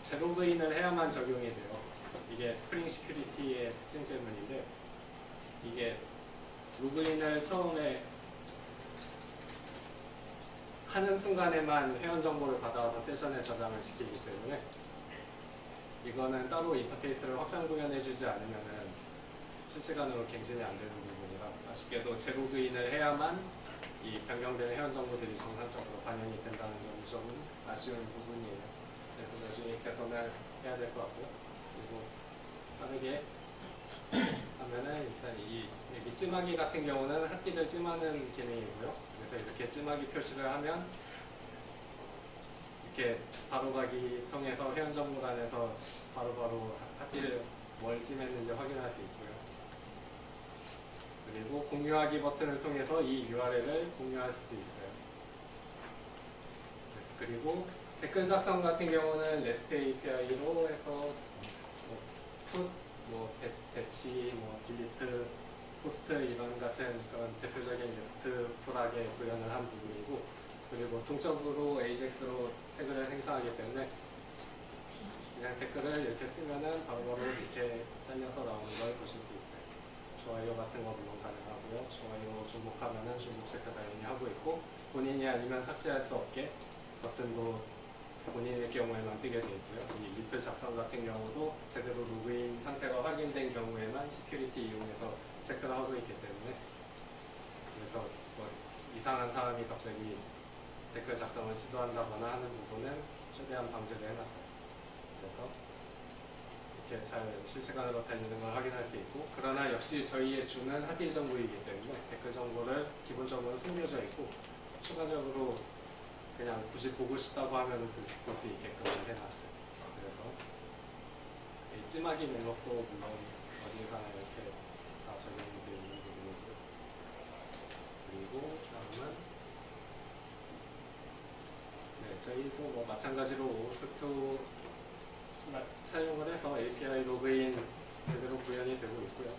재로그인을 해야만 적용이 돼요. 이게 스프링 시큐리티의 특징 때문인데 이게 로그인을 처음에 하는 순간에만 회원 정보를 받아와서 세션에 저장을 시키기 때문에 이거는 따로 인터페이스를 확장 구현해주지 않으면은 실시간으로 갱신이 안 되는 부분이라 아쉽게도 재로그인을 해야만 이 변경된 회원 정보들이 정상적으로 반영이 된다는 점이 좀 아쉬운 부분이에요. 그래서 나중에 개선을 해야 될 것 같고요. 그리고 빠르게 하면은 일단 여기 찜하기 같은 경우는 핫기를 찜하는 기능이고요. 그래서 이렇게 찜하기 표시를 하면 이렇게 바로가기 통해서 회원 정보란에서 바로바로 핫기를 뭘 찜했는지 확인할 수 있고요. 그리고 공유하기 버튼을 통해서 이 URL을 공유할 수도 있어요. 그리고 댓글 작성 같은 경우는 REST API로 해서 put, 배치, 딜리트, 포스트 이런 같은 그런 대표적인 REST 풀하게 구현을 한 부분이고 그리고 동적으로 AJAX로 태그를 행사하기 때문에 그냥 댓글을 이렇게 쓰면은 바로바로 이렇게 달려서 나오는 걸 보실 수 있어요. 좋아요 같은 거 물론 가능하고요. 좋아요 중복하면은 중복 체크 당연히 하고 있고 본인이 아니면 삭제할 수 없게 버튼도 본인의 경우에만 뜨게 되어 있고요. 이 리플 작성 같은 경우도 제대로 로그인 상태가 확인된 경우에만 시큐리티 이용해서 체크를 하고 있기 때문에 그래서 뭐 이상한 사람이 갑자기 댓글 작성을 시도한다거나 하는 부분은 최대한 방지를 해놨어요. 그래서 이렇게 잘 실시간으로 달리는 걸 확인할 수 있고, 그러나 역시 저희의 주는 핫딜 정보이기 때문에 댓글 정보를 기본적으로 숨겨져 있고 추가적으로 그냥 굳이 보고 싶다고 하면 볼 수 있게끔 해놨어요. 그래서 이 찜하기 목록도 물론 어디가 이렇게 다 적용되어 있는 부분이고요. 그리고 다음은 저희도 뭐 마찬가지로 OAuth2 사용을 해서 API 로그인 제대로 구현이 되고 있고요.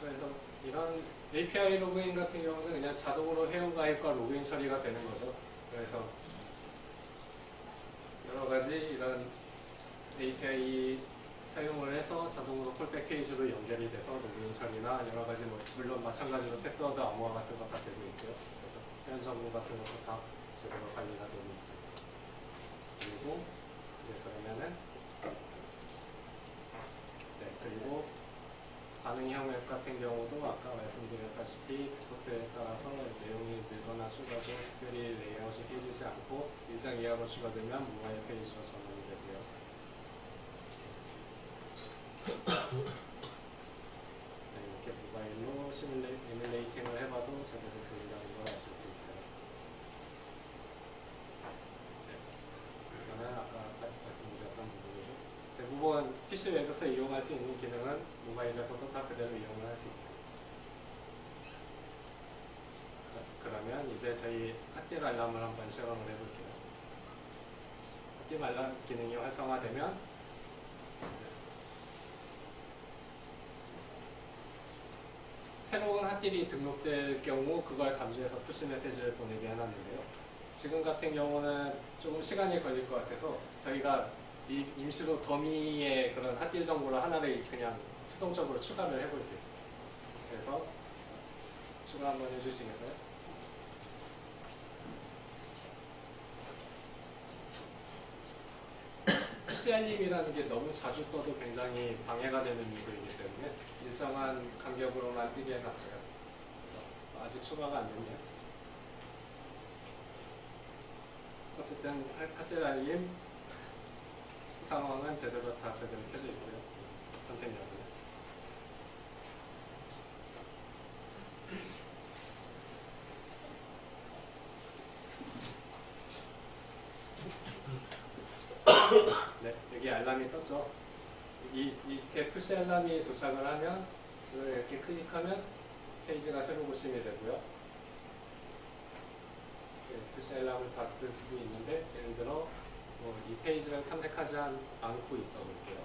그래서 이런 API 로그인 같은 경우는 그냥 자동으로 회원가입과 로그인 처리가 되는 거죠. 그래서 여러 가지 이런 API 사용을 해서 자동으로 콜백 페이지로 연결이 돼서 로그인 처리나 여러 가지 뭐 물론 마찬가지로 패스워드 암호화 같은 거 다 되고 있고요. 그래서 회원 정보 같은 것도 다 제대로 관리가 되고 있어요. 그리고 그러면은 그리고 반응형 앱 같은 경우도 아까 말씀드렸다시피 리포트에 따라서 내용이 늘거나 줄어도 특별히 레이아웃이 깨지지 않고 일정 이하로 추가되면 모바일 페이지로 전환이 되고요. 이렇게 모바일로 에뮬레이팅을 해봐도 제대로 돌린다는 걸 아실 수 있어요. 이거는 아까 말씀드렸던 부분이고, 대부분 PC 웹에서 이용할 수 있는 기능은 모바일에서도 다 그대로 이용을 할 수 있어요. 자, 그러면 이제 저희 핫딜 알람을 한번 실험을 해볼게요. 핫딜 알람 기능이 활성화되면 새로운 핫딜이 등록될 경우 그걸 감지해서 푸시 메시지를 보내게 해놨는데요. 지금 같은 경우는 조금 시간이 걸릴 것 같아서 저희가 임시로 더미의 그런 핫딜 정보를 하나를 그냥 수동적으로 추가를 해볼게요. 그래서 추가 한번 해주시겠어요? 푸시 알림이라는 게 너무 자주 떠도 굉장히 방해가 되는 요소이기 때문에 일정한 간격으로만 뜨게 해놨어요. 아직 추가가 안 됐네요. 어쨌든 핫딜 알림 상황은 제대로 켜져 있고요. 선택 여부는. 네, 여기 알람이 떴죠. 이렇게 푸시 알람이 도착을 하면 이걸 이렇게 클릭하면 페이지가 새로 고침이 되고요. 푸시 알람을 받을 수도 있는데 예를 들어 이 페이지를 탐색하지 않고 있어 볼게요.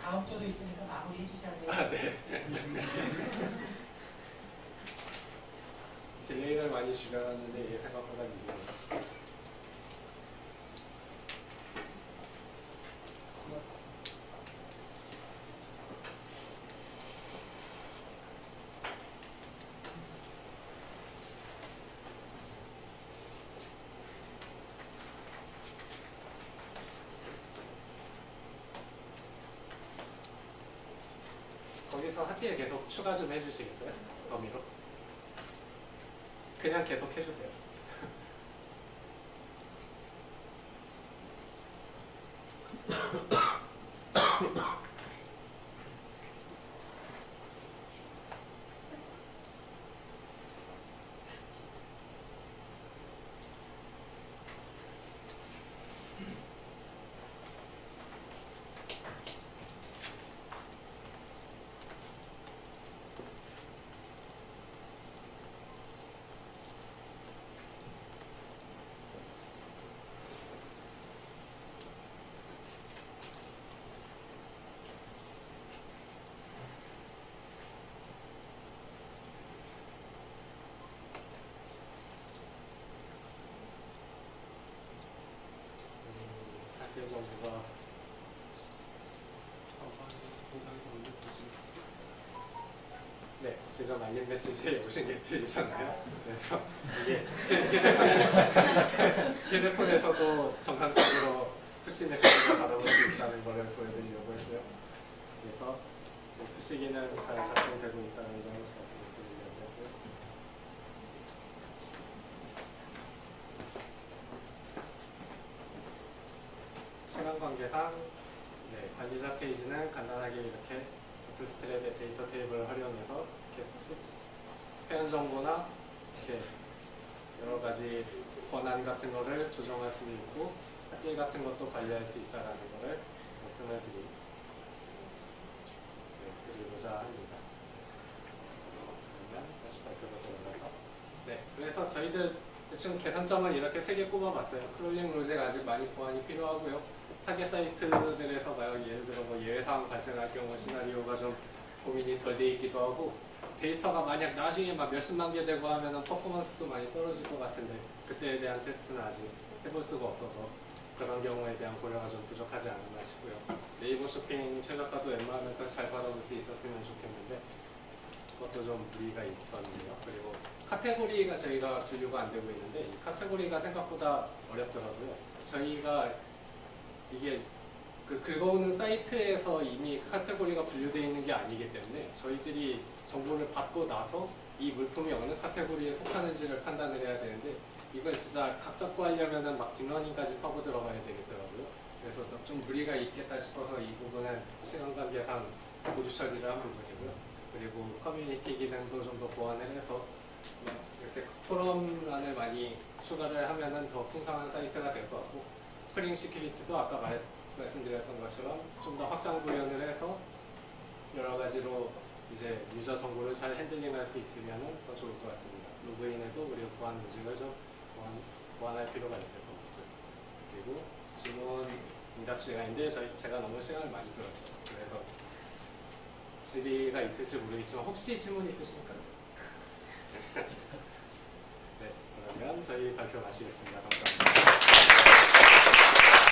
다음 주도 있으니까 마무리 해주셔야 돼요. 아, 네. 딜레이를 많이 줄여놨는데 이게 생각보다 이게 거기서 핫딜 계속 추가 좀 해주시겠어요? 범위로? 그냥 계속 해주세요. 지금 알림 메시지에 오신 게 들리잖아요. 그래서 이게 휴대폰에서도 정상적으로 푸시 메시지가 받아볼 수 있다는 것을 보여드리려고 했고요. 그래서 푸시기는 잘 작동되고 있다는 점을 말씀드리려고 했고요. 시간 관계상 관리자 페이지는 간단하게 이렇게 부트스트랩의 데이터 테이블을 활용해서 이렇게 회원 정보나 이렇게 여러 가지 권한 같은 거를 조정할 수도 있고 학계 같은 것도 관리할 수 있다라는 거를 말씀을 드리고자 합니다. 그러면 다시 발표로 들어가서 그래서 저희들 대충 개선점을 이렇게 3개 꼽아봤어요. 크롤링 로제가 아직 많이 보완이 필요하고요. 타겟 사이트들에서 예를 들어 예외 사항 발생할 경우 시나리오가 좀 고민이 덜 돼 있기도 하고 데이터가 만약 나중에 몇십만 개 되고 하면은 퍼포먼스도 많이 떨어질 것 같은데 그때에 대한 테스트는 아직 해볼 수가 없어서 그런 경우에 대한 고려가 좀 부족하지 않았나 싶고요. 네이버 쇼핑 최저가도 웬만하면 잘 받아볼 수 있었으면 좋겠는데 그것도 좀 무리가 있었네요. 그리고 카테고리가 저희가 분류가 안 되고 있는데 이 카테고리가 생각보다 어렵더라고요. 저희가 이게 긁어오는 사이트에서 이미 카테고리가 분류되어 있는 게 아니기 때문에 저희들이 정보를 받고 나서 이 물품이 어느 카테고리에 속하는지를 판단을 해야 되는데 이걸 진짜 각 잡고 하려면은 딥러닝까지 파고 들어가야 되겠더라고요. 그래서 좀 무리가 있겠다 싶어서 이 부분은 시간 관계상 보류 처리를 한 부분이고요. 그리고 커뮤니티 기능도 좀 더 보완을 해서 이렇게 포럼란을 많이 추가를 하면은 더 풍성한 사이트가 될 것 같고 스프링 시큐리티도 아까 말씀드렸던 것처럼 좀 더 확장 구현을 해서 여러 가지로 이제 유저 정보를 잘 핸들링할 수 있으면 더 좋을 것 같습니다. 로그인에도 우리가 보안 로직을 좀 보완할 필요가 있을 것 같고요. 그리고 질문 응답 시간인데 제가 너무 시간을 많이 끌었죠. 그래서 질의가 있을지 모르겠지만 혹시 질문 있으십니까? 네, 그러면 저희 발표 마치겠습니다. 감사합니다.